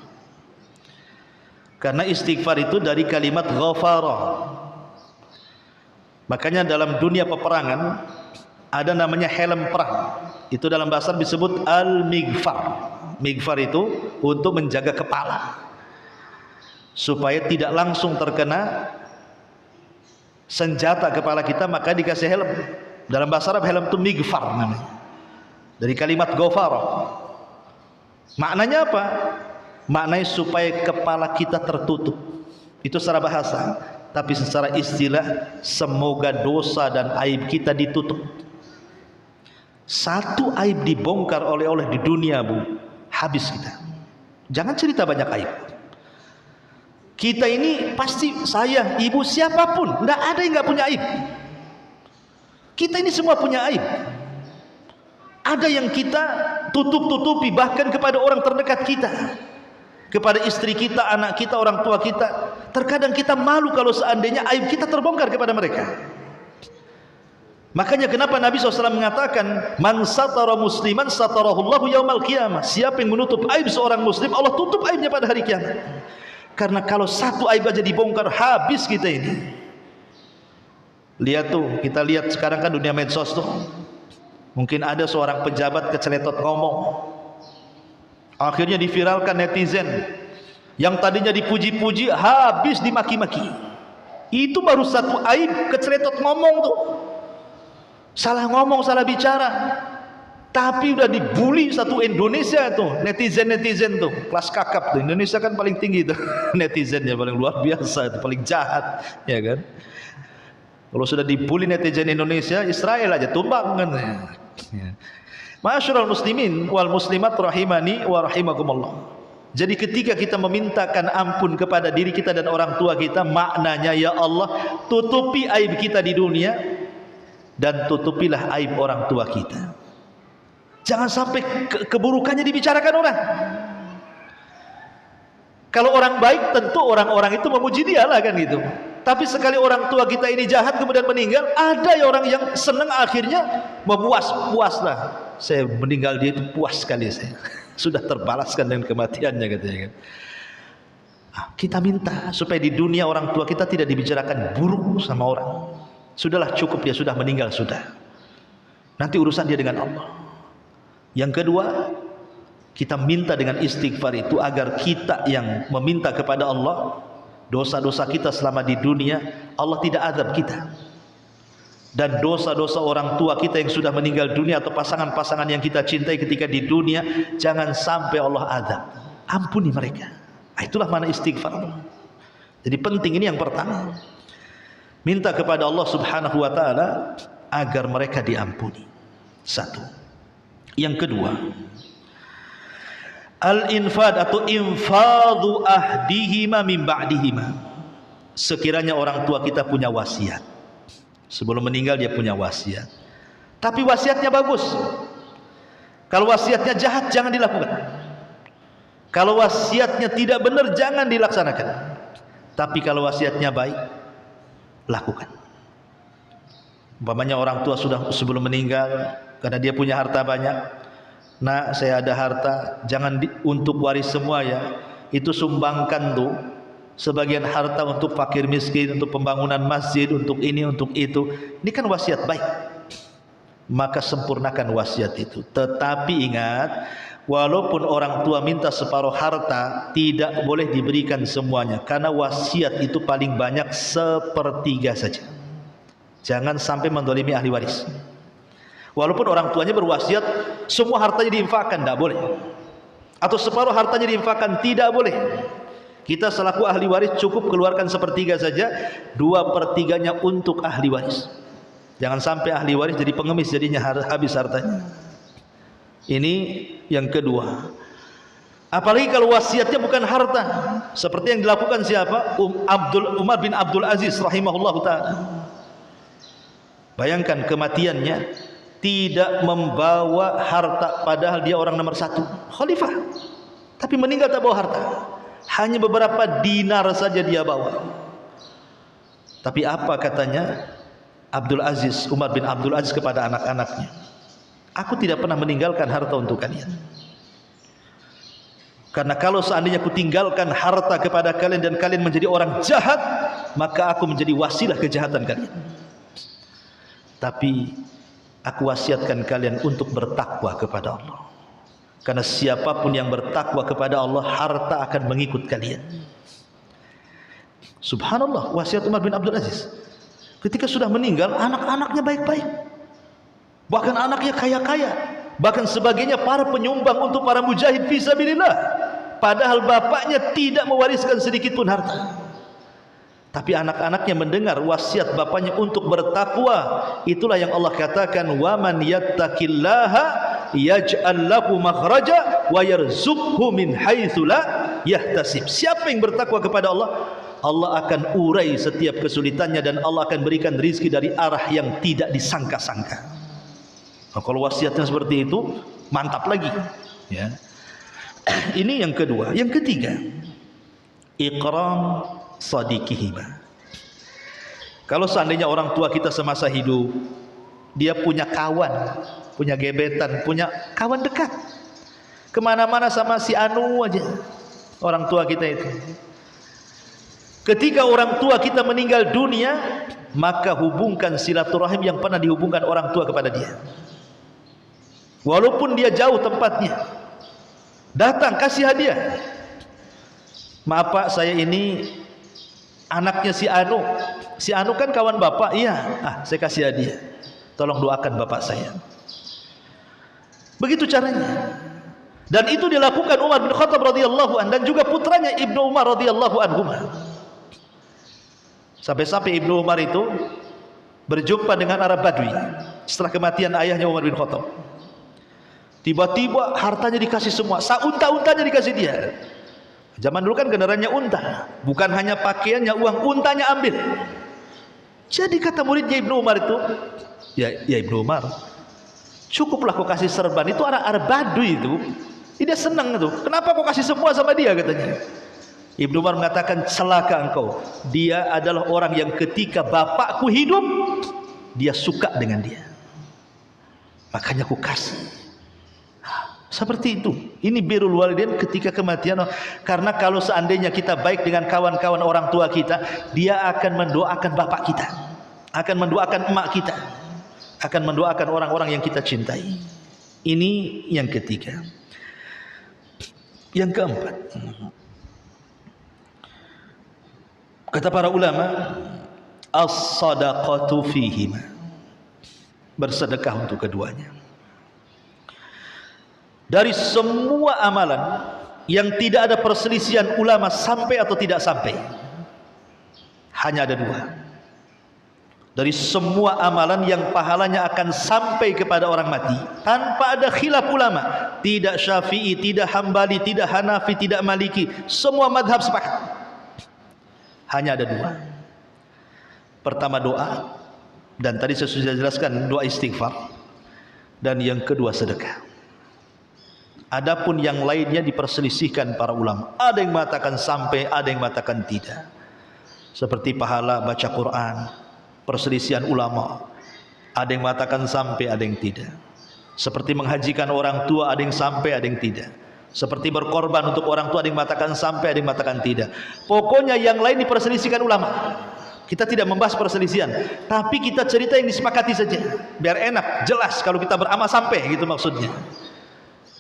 Karena istighfar itu dari kalimat ghafara. Makanya dalam dunia peperangan ada namanya helm perang. Itu dalam bahasa Arab disebut al-mighfar. Mighfar itu untuk menjaga kepala supaya tidak langsung terkena senjata kepala kita, maka dikasih helm. Dalam bahasa Arab helm itu mighfar namanya, dari kalimat ghafara. Maknanya apa? Maknanya supaya kepala kita tertutup. Itu secara bahasa. Tapi secara istilah, semoga dosa dan aib kita ditutup. Satu aib dibongkar oleh di dunia Bu, habis kita. Jangan cerita banyak aib. Kita ini pasti, saya, ibu, siapapun, tidak ada yang nggak punya aib. Kita ini semua punya aib. Ada yang kita tutup-tutupi bahkan kepada orang terdekat kita, kepada istri kita, anak kita, orang tua kita. Terkadang kita malu kalau seandainya aib kita terbongkar kepada mereka. Makanya kenapa Nabi SAW mengatakan, man satara musliman satarahullahu yaumal qiyamah. Siapa yang menutup aib seorang muslim, Allah tutup aibnya pada hari kiamat. Karena kalau satu aib aja dibongkar, habis kita ini. Lihat tuh, kita lihat sekarang kan dunia medsos tuh. Mungkin ada seorang pejabat keceletot ngomong, akhirnya diviralkan netizen. Yang tadinya dipuji-puji, habis dimaki-maki. Itu baru satu aib, keceletot ngomong tuh. Salah ngomong, salah bicara. Tapi udah dibully satu Indonesia tuh, netizen tuh, kelas kakap tuh. Indonesia kan paling tinggi tuh, netizennya paling luar biasa, itu paling jahat, ya kan? Kalau sudah dibully netizen Indonesia, Israel aja tumbang kan. Ya. Ma'asyiral muslimin wal muslimat rahimani wa rahimakumullah. Jadi ketika kita memintakan ampun kepada diri kita dan orang tua kita, maknanya ya Allah, tutupi aib kita di dunia dan tutupilah aib orang tua kita. Jangan sampai keburukannya dibicarakan orang. Kalau orang baik, tentu orang-orang itu memuji dia lah kan gitu. Tapi sekali orang tua kita ini jahat kemudian meninggal, ada ya orang yang senang akhirnya puas lah. Saya meninggal dia itu puas sekali saya. Sudah terbalaskan dengan kematiannya katanya kan. Kita minta supaya di dunia orang tua kita tidak dibicarakan buruk sama orang. Sudahlah, cukup, dia sudah meninggal sudah. Nanti urusan dia dengan Allah. Yang kedua, kita minta dengan istighfar itu agar kita yang meminta kepada Allah, dosa-dosa kita selama di dunia Allah tidak azab kita, dan dosa-dosa orang tua kita yang sudah meninggal dunia atau pasangan-pasangan yang kita cintai ketika di dunia, jangan sampai Allah azab. Ampuni mereka. Itulah mana istighfar. Jadi penting, ini yang pertama, minta kepada Allah Subhanahu wa ta'ala agar mereka diampuni. Satu. Yang kedua, al-infad atau infadhu ahdihima min ba'dihima. Sekiranya orang tua kita punya wasiat, sebelum meninggal dia punya wasiat, tapi wasiatnya bagus. Kalau wasiatnya jahat jangan dilakukan. Kalau wasiatnya tidak benar jangan dilaksanakan. Tapi kalau wasiatnya baik, lakukan. Umpamanya orang tua sudah sebelum meninggal karena dia punya harta banyak, nak saya ada harta, jangan untuk waris semua ya, itu sumbangkan tuh sebagian harta untuk fakir miskin, untuk pembangunan masjid, untuk ini, untuk itu. Ini kan wasiat baik, maka sempurnakan wasiat itu. Tetapi ingat, walaupun orang tua minta separuh harta, tidak boleh diberikan semuanya, karena wasiat itu paling banyak sepertiga saja. Jangan sampai mendolimi ahli waris. Walaupun orang tuanya berwasiat semua hartanya diinfakkan, tidak boleh. Atau separuh hartanya diinfakkan, tidak boleh. Kita selaku ahli waris cukup keluarkan sepertiga saja, 2/3-nya untuk ahli waris. Jangan sampai ahli waris jadi pengemis, jadinya habis hartanya. Ini yang kedua. Apalagi kalau wasiatnya bukan harta, seperti yang dilakukan siapa? Umar bin Abdul Aziz rahimahullah ta'ala. Bayangkan kematiannya tidak membawa harta, padahal dia orang nomor 1 khalifah, tapi meninggal tak bawa harta, hanya beberapa dinar saja dia bawa. Tapi apa katanya Umar bin Abdul Aziz kepada anak-anaknya? Aku tidak pernah meninggalkan harta untuk kalian, karena kalau seandainya aku tinggalkan harta kepada kalian dan kalian menjadi orang jahat, maka aku menjadi wasilah kejahatan kalian. Tapi aku wasiatkan kalian untuk bertakwa kepada Allah, karena siapapun yang bertakwa kepada Allah, harta akan mengikut kalian. Subhanallah, wasiat Umar bin Abdul Aziz. Ketika sudah meninggal, anak-anaknya baik-baik, bahkan anaknya kaya-kaya, bahkan sebagainya para penyumbang untuk para mujahid fisabilillah, padahal bapaknya tidak mewariskan sedikit pun harta. Tapi anak-anaknya mendengar wasiat bapaknya untuk bertakwa. Itulah yang Allah katakan, wa man yattaqillaha yaj'al lahu makhraja wa yarzuqhu min haitsu la yahtasib. Siapa yang bertakwa kepada Allah, Allah akan urai setiap kesulitannya, dan Allah akan berikan rizki dari arah yang tidak disangka-sangka. Nah, kalau wasiatnya seperti itu, mantap lagi ya. Ini yang kedua. Yang ketiga, ikram sadiqihima. Kalau seandainya orang tua kita semasa hidup, dia punya kawan, punya gebetan, punya kawan dekat, kemana-mana sama si Anu aja orang tua kita itu. Ketika orang tua kita meninggal dunia, maka hubungkan silaturahim yang pernah dihubungkan orang tua kepada dia. Walaupun dia jauh tempatnya, datang kasih hadiah. Maaf Pak, saya ini anaknya si Anu. Si Anu kan kawan bapak. Iya, saya kasih hadiah, tolong doakan bapak saya. Begitu caranya. Dan itu dilakukan Umar bin Khattab radhiyallahu anhu, dan juga putranya Ibnu Umar radhiyallahu anhu. Sampai-sampai Ibnu Umar itu berjumpa dengan Arab Badui setelah kematian ayahnya Umar bin Khattab. Tiba-tiba hartanya dikasih semua, unta-untanya dikasih dia. Zaman dulu kan kendaraannya unta, bukan hanya pakaiannya, uang untanya ambil. Jadi kata muridnya Ibnu Umar itu, ya Ibnu Umar, cukuplah kau kasih serban, itu Arab Badui itu, dia senang itu. Kenapa kau kasih semua sama dia, katanya. Ibnu Umar mengatakan, celaka engkau, dia adalah orang yang ketika bapakku hidup, dia suka dengan dia, makanya aku kasih. Seperti itu. Ini birrul walidain ketika kematian. Karena kalau seandainya kita baik dengan kawan-kawan orang tua kita, dia akan mendoakan bapak kita, akan mendoakan emak kita, akan mendoakan orang-orang yang kita cintai. Ini yang ketiga. Yang keempat, kata para ulama, as-sadaqatu fihima, bersedekah untuk keduanya. Dari semua amalan yang tidak ada perselisihan ulama sampai atau tidak sampai, hanya ada 2. Dari semua amalan yang pahalanya akan sampai kepada orang mati tanpa ada khilaf ulama, tidak Syafi'i, tidak Hambali, tidak Hanafi, tidak Maliki, semua madhab sepakat, hanya ada 2. Pertama doa, dan tadi saya sudah jelaskan doa istighfar, dan yang kedua sedekah. Adapun yang lainnya diperselisihkan para ulama. Ada yang mengatakan sampai, ada yang mengatakan tidak. seperti pahala baca Quran, perselisihan ulama, ada yang mengatakan sampai, ada yang tidak. Seperti menghajikan orang tua, ada yang sampai, ada yang tidak. Seperti berkorban untuk orang tua, ada yang mengatakan sampai, ada yang mengatakan tidak. Pokoknya yang lain diperselisihkan ulama. Kita tidak membahas perselisihan, tapi kita cerita yang disepakati saja, biar enak, jelas kalau kita beramal sampai, gitu maksudnya.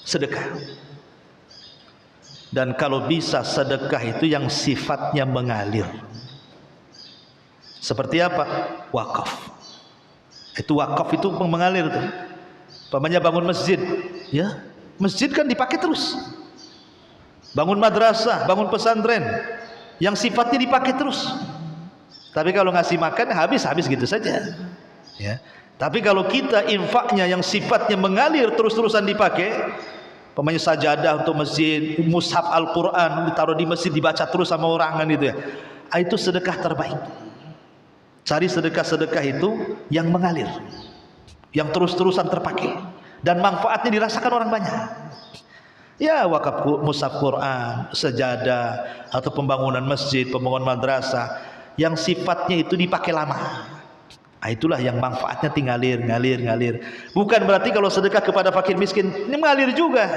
Sedekah. Dan kalau bisa sedekah itu yang sifatnya mengalir. Seperti apa? Wakaf. Itu wakaf itu mengalir tuh. Pamannya bangun masjid, ya, masjid kan dipakai terus. Bangun madrasah, bangun pesantren, yang sifatnya dipakai terus. Tapi kalau ngasih makan habis gitu saja. Ya. Tapi kalau kita infaknya yang sifatnya mengalir terus-terusan dipakai, pamannya sajadah untuk masjid, mushaf Al-Quran ditaruh di masjid dibaca terus sama orang kan gitu ya. Itu sedekah terbaik. Cari sedekah-sedekah itu yang mengalir, yang terus-terusan terpakai dan manfaatnya dirasakan orang banyak. Ya, wakaf mushaf Quran, sajadah, atau pembangunan masjid, pembangunan madrasah yang sifatnya itu dipakai lama. Itulah yang manfaatnya tinggal ngalir. Bukan berarti kalau sedekah kepada fakir miskin ini mengalir juga.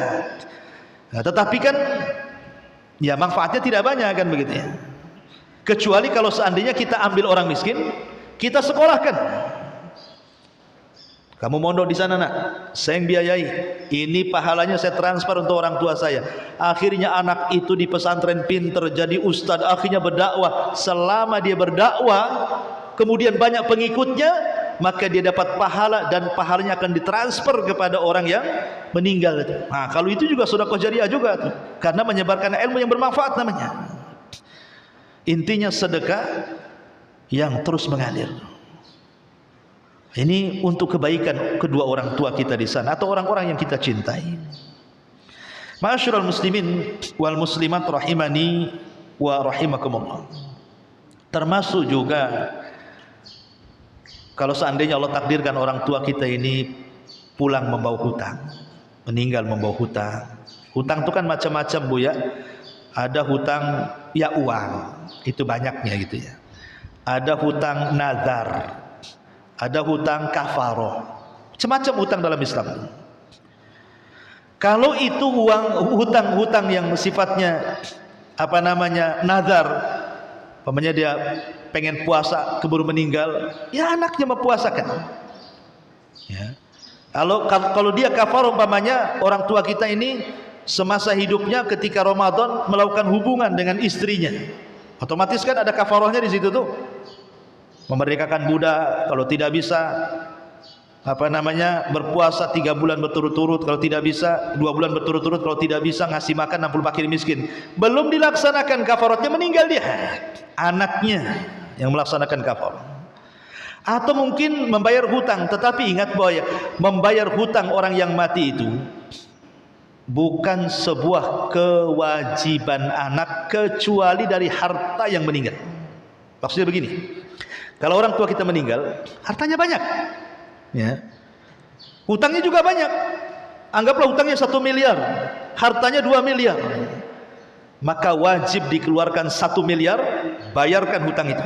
Nah, tetapi kan ya manfaatnya tidak banyak kan begitu ya. Kecuali kalau seandainya kita ambil orang miskin, kita sekolahkan. Kamu mondok di sana nak, saya yang biayai. Ini pahalanya saya transfer untuk orang tua saya. Akhirnya anak itu di pesantren pinter, jadi ustadz, akhirnya berdakwah. Selama dia berdakwah, kemudian banyak pengikutnya, maka dia dapat pahala dan pahalanya akan ditransfer kepada orang yang meninggal itu. Nah, kalau itu juga sedekah jariah juga tuh, karena menyebarkan ilmu yang bermanfaat namanya. Intinya sedekah yang terus mengalir. Ini untuk kebaikan kedua orang tua kita di sana atau orang-orang yang kita cintai. Ma'asyiral muslimin wal muslimat rahimani wa rahimakumullah. Termasuk juga kalau seandainya Allah takdirkan orang tua kita ini pulang membawa hutang, meninggal membawa hutang. Hutang itu kan macam-macam Bu ya. Ada hutang ya uang, itu banyaknya gitu ya. Ada hutang nazar, ada hutang kafaroh, macam-macam hutang dalam Islam. Kalau itu hutang-hutang yang sifatnya apa namanya nazar, umpamanya dia pengen puasa keburu meninggal, ya anaknya mempuasakan. Ya. Kalau dia kafaroh, umpamanya orang tua kita ini semasa hidupnya ketika Ramadan melakukan hubungan dengan istrinya, otomatis kan ada kafarohnya di situ tuh. Memerdekakan budak, kalau tidak bisa apa namanya berpuasa 3 bulan berturut-turut, kalau tidak bisa 2 bulan berturut-turut, kalau tidak bisa ngasih makan 60 fakir miskin. Belum dilaksanakan kafaratnya meninggal dia, anaknya yang melaksanakan kafarat. Atau mungkin membayar hutang, tetapi ingat bahwa ya, membayar hutang orang yang mati itu bukan sebuah kewajiban anak kecuali dari harta yang meninggal. Maksudnya begini, kalau orang tua kita meninggal, hartanya banyak, ya, hutangnya juga banyak. Anggaplah hutangnya 1 miliar, hartanya 2 miliar, maka wajib dikeluarkan 1 miliar, bayarkan hutang itu.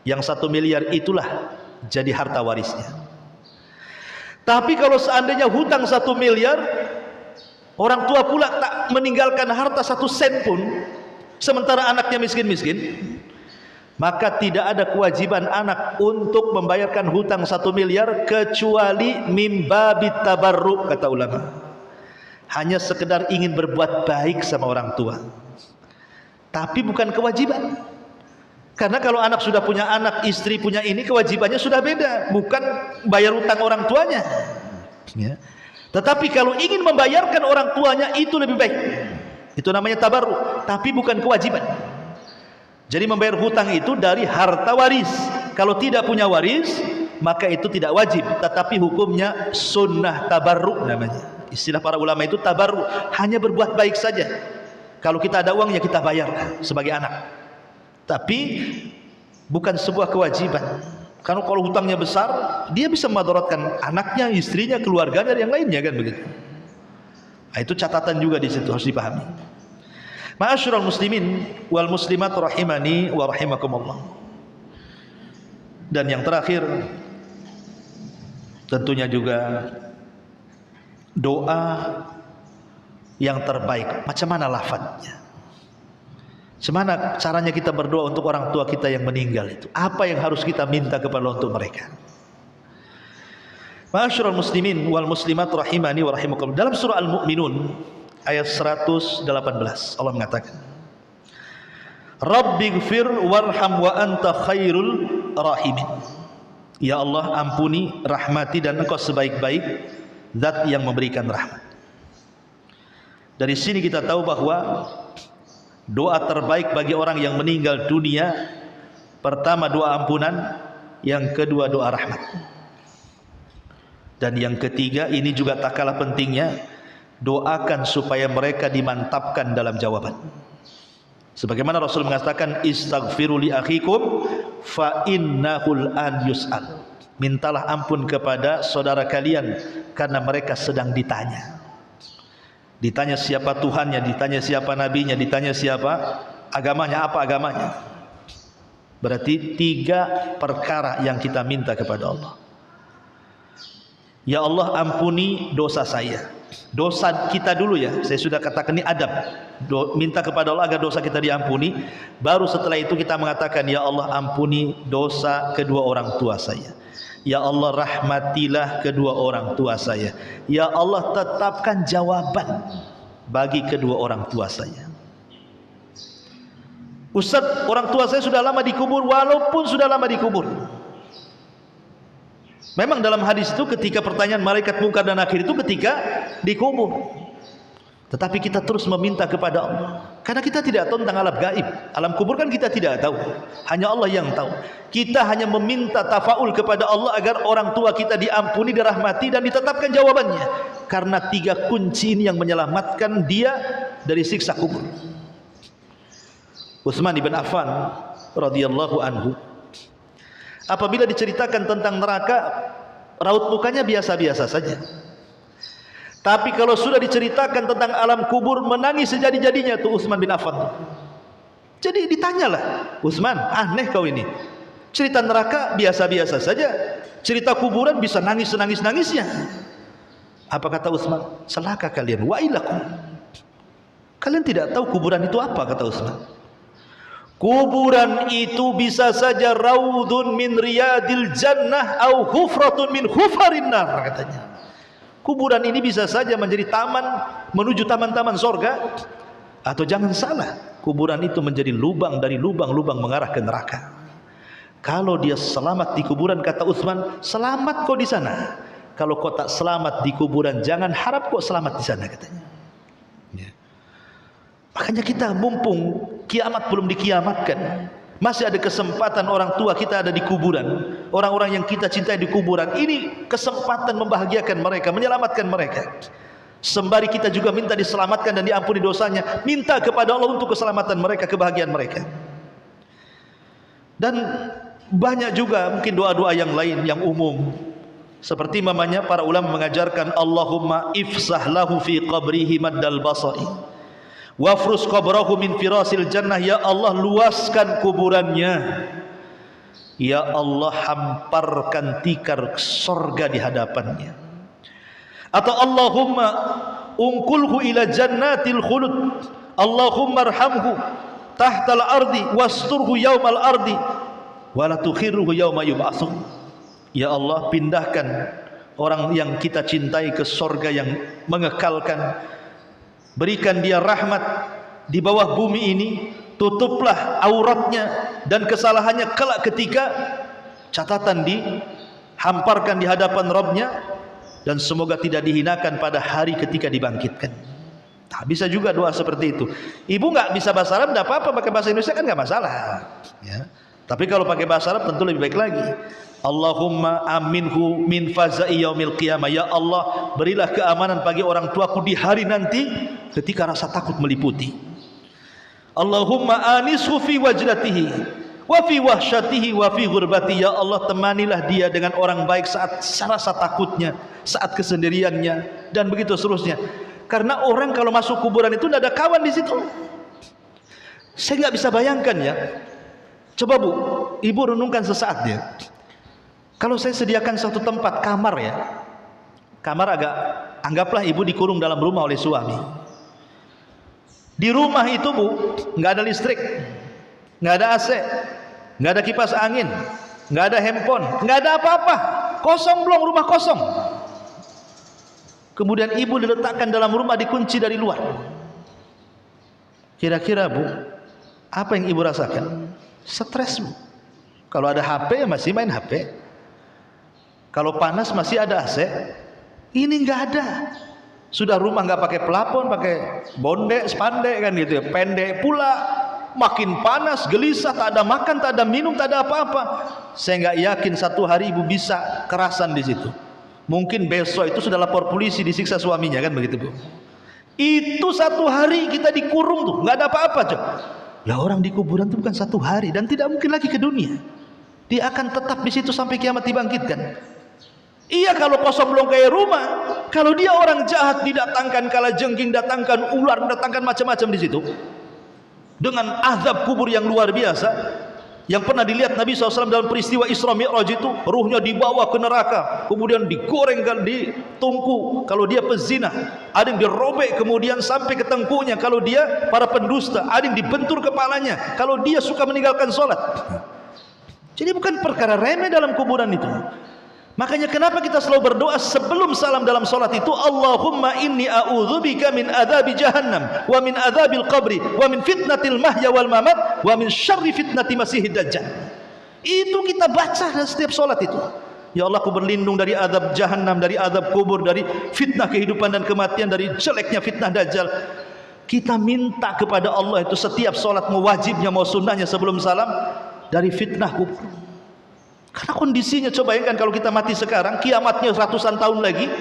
Yang 1 miliar itulah jadi harta warisnya. Tapi kalau seandainya hutang 1 miliar, orang tua pula tak meninggalkan harta 1 sen pun, sementara anaknya miskin-miskin, maka tidak ada kewajiban anak untuk membayarkan hutang 1 miliar kecuali mimbabit tabarruk, kata ulama. Hanya sekedar ingin berbuat baik sama orang tua, tapi bukan kewajiban. Karena kalau anak sudah punya anak, istri punya ini, kewajibannya sudah beda, bukan bayar hutang orang tuanya, ya. Tetapi kalau ingin membayarkan orang tuanya itu lebih baik, itu namanya tabarruk, tapi bukan kewajiban. Jadi membayar hutang itu dari harta waris. Kalau tidak punya waris, maka itu tidak wajib, tetapi hukumnya sunnah tabarruk namanya. Istilah para ulama itu tabarruk, hanya berbuat baik saja. Kalau kita ada uang ya kita bayar sebagai anak, tapi bukan sebuah kewajiban. Karena kalau hutangnya besar, dia bisa madaratkan anaknya, istrinya, keluarganya, dan yang lainnya kan begitu. Nah, itu catatan juga di situ harus dipahami. Ma'asyiral muslimin wal muslimat rahimani wa rahimakumullah. Dan yang terakhir tentunya juga doa yang terbaik. Macam mana lafadznya? Bagaimana caranya kita berdoa untuk orang tua kita yang meninggal itu? Apa yang harus kita minta kepada Allah untuk mereka? Ma'asyiral muslimin wal muslimat rahimani wa rahimakumullah. Dalam surah Al-Mu'minun ayat 118 Allah mengatakan, Rabbighfir warham wa anta khairul rahimin. Ya Allah, ampuni, rahmati, dan Engkau sebaik-baik zat yang memberikan rahmat. Dari sini kita tahu bahwa doa terbaik bagi orang yang meninggal dunia, pertama doa ampunan, yang kedua doa rahmat, dan yang ketiga ini juga tak kalah pentingnya, doakan supaya mereka dimantapkan dalam jawaban. Sebagaimana Rasul mengatakan, istaghfiru li akhikum fa innahul an yus'al. Mintalah ampun kepada saudara kalian karena mereka sedang ditanya. Ditanya siapa Tuhannya, ditanya siapa nabinya, ditanya siapa agamanya, apa agamanya. Berarti 3 perkara yang kita minta kepada Allah. Ya Allah, ampuni dosa saya. Dosa kita dulu ya, saya sudah katakan ini adab. Minta kepada Allah agar dosa kita diampuni. Baru setelah itu kita mengatakan, ya Allah, ampuni dosa kedua orang tua saya. Ya Allah, rahmatilah kedua orang tua saya. Ya Allah, tetapkan jawaban bagi kedua orang tua saya. Ustaz, orang tua saya sudah lama dikubur. Walaupun sudah lama dikubur, memang dalam hadis itu ketika pertanyaan malaikat Munkar dan Nakir itu ketika dikubur. Tetapi kita terus meminta kepada Allah, karena kita tidak tahu tentang alam gaib. Alam kubur kan kita tidak tahu, hanya Allah yang tahu. Kita hanya meminta tafaul kepada Allah agar orang tua kita diampuni, dirahmati, dan ditetapkan jawabannya. Karena 3 kunci ini yang menyelamatkan dia dari siksa kubur. Utsman bin Affan radhiyallahu anhu, apabila diceritakan tentang neraka, raut mukanya biasa-biasa saja. Tapi kalau sudah diceritakan tentang alam kubur, menangis sejadi-jadinya tuh Utsman bin Affan. Jadi ditanyalah, Utsman, aneh kau ini. Cerita neraka biasa-biasa saja, cerita kuburan bisa nangis senangis-nangisnya. Apa kata Utsman? Celaka kalian, wailakum. Kalian tidak tahu kuburan itu apa, kata Utsman. Kuburan itu bisa saja raudun min riyadil jannah au hufratun min hufarin nar, katanya. Kuburan ini bisa saja menjadi taman menuju taman-taman sorga, atau jangan salah, kuburan itu menjadi lubang dari lubang-lubang mengarah ke neraka. Kalau dia selamat di kuburan, kata Utsman, selamat kau di sana. Kalau kau tak selamat di kuburan, jangan harap kau selamat di sana, katanya. Ya. Makanya kita mumpung kiamat belum dikiamatkan, masih ada kesempatan orang tua kita ada di kuburan, orang-orang yang kita cintai di kuburan. Ini kesempatan membahagiakan mereka, menyelamatkan mereka. Sembari kita juga minta diselamatkan dan diampuni dosanya, minta kepada Allah untuk keselamatan mereka, kebahagiaan mereka. Dan banyak juga mungkin doa-doa yang lain yang umum, seperti mamanya para ulama mengajarkan, Allahumma ifsah lahu fi qabrihi maddal basari wafrus qabrahu min firasil jannah. Ya Allah, luaskan kuburannya. Ya Allah, hamparkan tikar sorga di hadapannya. Atau Allahumma ungkulhu ila jannatil khulud. Allahumma arhamhu tahtal ardi wasturhu yaumal ardi wala tukhirruhu yauma yub'atsun. Ya Allah, pindahkan orang yang kita cintai ke sorga yang mengekalkan. Berikan dia rahmat di bawah bumi ini, tutuplah auratnya dan kesalahannya kelak ketika catatan dihamparkan di hadapan Rabbnya, dan semoga tidak dihinakan pada hari ketika dibangkitkan. Nah, bisa juga doa seperti itu. Ibu nggak bisa bahasa Arab, tidak apa-apa, pakai bahasa Indonesia kan nggak masalah ya. Tapi kalau pakai bahasa Arab tentu lebih baik lagi. Allahumma aminhu min fazai yaumil qiyamah. Ya Allah, berilah keamanan bagi orang tuaku di hari nanti ketika rasa takut meliputi. Allahumma anishu fi wajdatihi wa fi wahsyatihi wa fi ghurbati. Ya Allah, temanilah dia dengan orang baik saat rasa takutnya, saat kesendiriannya, dan begitu seterusnya. Karena orang kalau masuk kuburan itu tidak ada kawan di situ. Saya nggak bisa bayangkan ya. Coba Bu, Ibu renungkan sesaat ya. Kalau saya sediakan satu tempat kamar ya, kamar agak, anggaplah Ibu dikurung dalam rumah oleh suami. Di rumah itu Bu, nggak ada listrik, nggak ada AC, nggak ada kipas angin, nggak ada handphone, nggak ada apa-apa, kosong belum, rumah kosong. Kemudian Ibu diletakkan dalam rumah, dikunci dari luar. Kira-kira Bu, apa yang Ibu rasakan? Stres Bu. Kalau ada HP masih main HP, kalau panas masih ada AC. Ini nggak ada. Sudah rumah nggak pakai pelapon, pakai bonde, spandek kan gitu ya, pendek pula, makin panas, gelisah, tak ada makan, tak ada minum, tak ada apa-apa. Saya nggak yakin satu hari Ibu bisa kerasan di situ. Mungkin besok itu sudah lapor polisi, disiksa suaminya kan begitu Bu. Itu satu hari kita dikurung tuh, nggak ada apa-apa coba. Lah orang di kuburan itu bukan satu hari dan tidak mungkin lagi ke dunia. Dia akan tetap di situ sampai kiamat dibangkitkan. Iya kalau kosong belum kayak rumah. Kalau dia orang jahat, didatangkan kalajengking, datangkan ular, datangkan macam-macam di situ. Dengan azab kubur yang luar biasa. Yang pernah dilihat Nabi SAW dalam peristiwa Isra Mi'raj itu, ruhnya dibawa ke neraka, kemudian digoreng, ditungku. Kalau dia pezina, ada yang dirobek kemudian sampai ke tengkuknya. Kalau dia para pendusta, ada yang dibentur kepalanya. Kalau dia suka meninggalkan sholat. Jadi bukan perkara remeh dalam kuburan itu. Makanya kenapa kita selalu berdoa sebelum salam dalam solat itu, Allahumma inni a'udzubika min adzabi jahannam wa min adzabil qabri wa min fitnatil mahya wal mamat wa min syarri fitnati masihid dajjal. Itu kita baca dalam setiap solat itu. Ya Allah, aku berlindung dari azab jahannam, dari azab kubur, dari fitnah kehidupan dan kematian, dari jeleknya fitnah dajjal. Kita minta kepada Allah itu setiap solat, mau wajibnya mau sunnahnya sebelum salam, dari fitnah kubur. Karena kondisinya, coba bayangkan kalau kita mati sekarang, kiamatnya ratusan tahun lagi.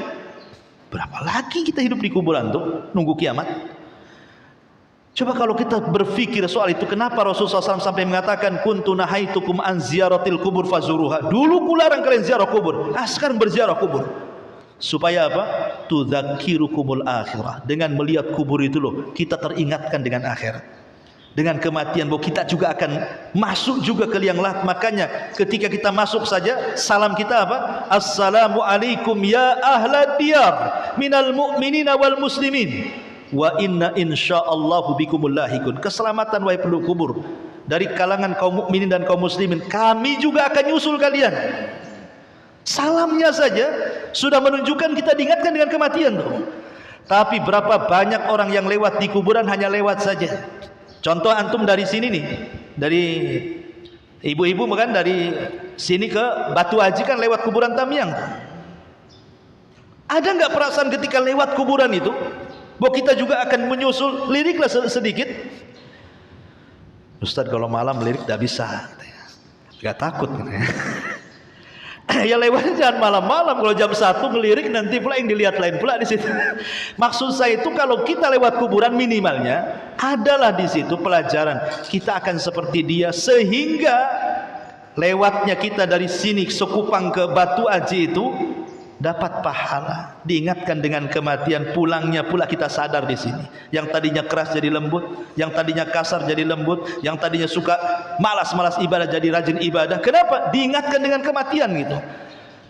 Berapa lagi kita hidup di kuburan tuh, nunggu kiamat? Coba kalau kita berpikir soal itu, kenapa Rasulullah SAW sampai mengatakan kuntu nahaitukum an ziyaratil kubur fazuruha. Dulu kularang kalian ziarah kubur, sekarang berziarah kubur. Supaya apa? Tudzakirukumul akhirah. Dengan melihat kubur itu loh, kita teringatkan dengan akhirat. Dengan kematian bahwa kita juga akan masuk juga ke liang lahat. Makanya ketika kita masuk saja, salam kita apa? Assalamualaikum ya ahlad diyar minal mu'minina wal muslimin wa inna insyaallahu bikumul lahikun. Keselamatan wahai penduduk kubur dari kalangan kaum mukminin dan kaum muslimin, kami juga akan nyusul kalian. Salamnya saja sudah menunjukkan kita diingatkan dengan kematian tuh. Tapi berapa banyak orang yang lewat di kuburan hanya lewat saja. Contoh antum dari sini nih, dari ibu-ibu kan dari sini ke Batu Haji kan lewat kuburan Tamiang. Ada nggak perasaan ketika lewat kuburan itu bahwa kita juga akan menyusul? Liriklah sedikit. Ustadz kalau malam lirik tidak bisa, nggak takut. Ya lewat jangan malam-malam, kalau jam 1 ngelirik nanti pula yang dilihat lain pula di situ. Maksud saya itu kalau kita lewat kuburan minimalnya adalah di situ pelajaran kita akan seperti dia, sehingga lewatnya kita dari sini Sekupang ke Batu Haji itu dapat pahala, diingatkan dengan kematian. Pulangnya pula kita sadar di sini. Yang tadinya keras jadi lembut, yang tadinya kasar jadi lembut, yang tadinya suka malas-malas ibadah jadi rajin ibadah. Kenapa? Diingatkan dengan kematian gitu.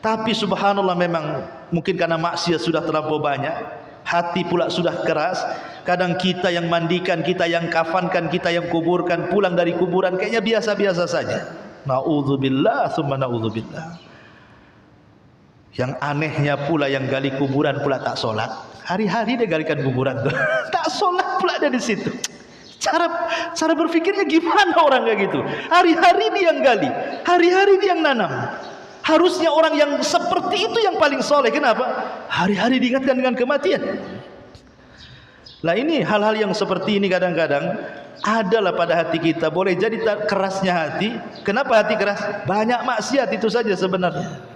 Tapi subhanallah, memang mungkin karena maksiat sudah terlampau banyak, hati pula sudah keras. Kadang kita yang mandikan, kita yang kafankan, kita yang kuburkan, pulang dari kuburan kayaknya biasa-biasa saja. Na'udzubillah tsumma na'udzubillah. Yang anehnya pula yang gali kuburan pula tak sholat. Hari-hari dia galikan kuburan tuh. Tak sholat pula dia di situ. Cara berpikirnya gimana orang kayak gitu? Hari-hari dia yang gali, hari-hari dia yang nanam. Harusnya orang yang seperti itu yang paling soleh. Kenapa? Hari-hari diingatkan dengan kematian. Lah ini hal-hal yang seperti ini kadang-kadang adalah pada hati kita. Boleh jadi kerasnya hati. Kenapa hati keras? Banyak maksiat itu saja sebenarnya.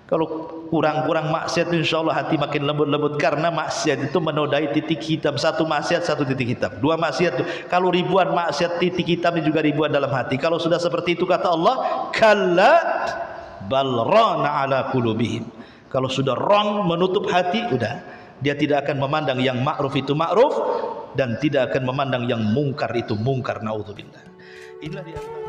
Kalau kurang-kurang maksiat, insya Allah hati makin lembut-lembut. Karena maksiat itu menodai titik hitam. Satu maksiat, satu titik hitam. Dua maksiat itu. Kalau ribuan maksiat, titik hitamnya juga ribuan dalam hati. Kalau sudah seperti itu kata Allah, kalla bal rana ala qulubihim. Kalau sudah wrong, menutup hati, udah. Dia tidak akan memandang yang ma'ruf itu ma'ruf, dan tidak akan memandang yang mungkar itu mungkar, naudzubillah. Inilah di antara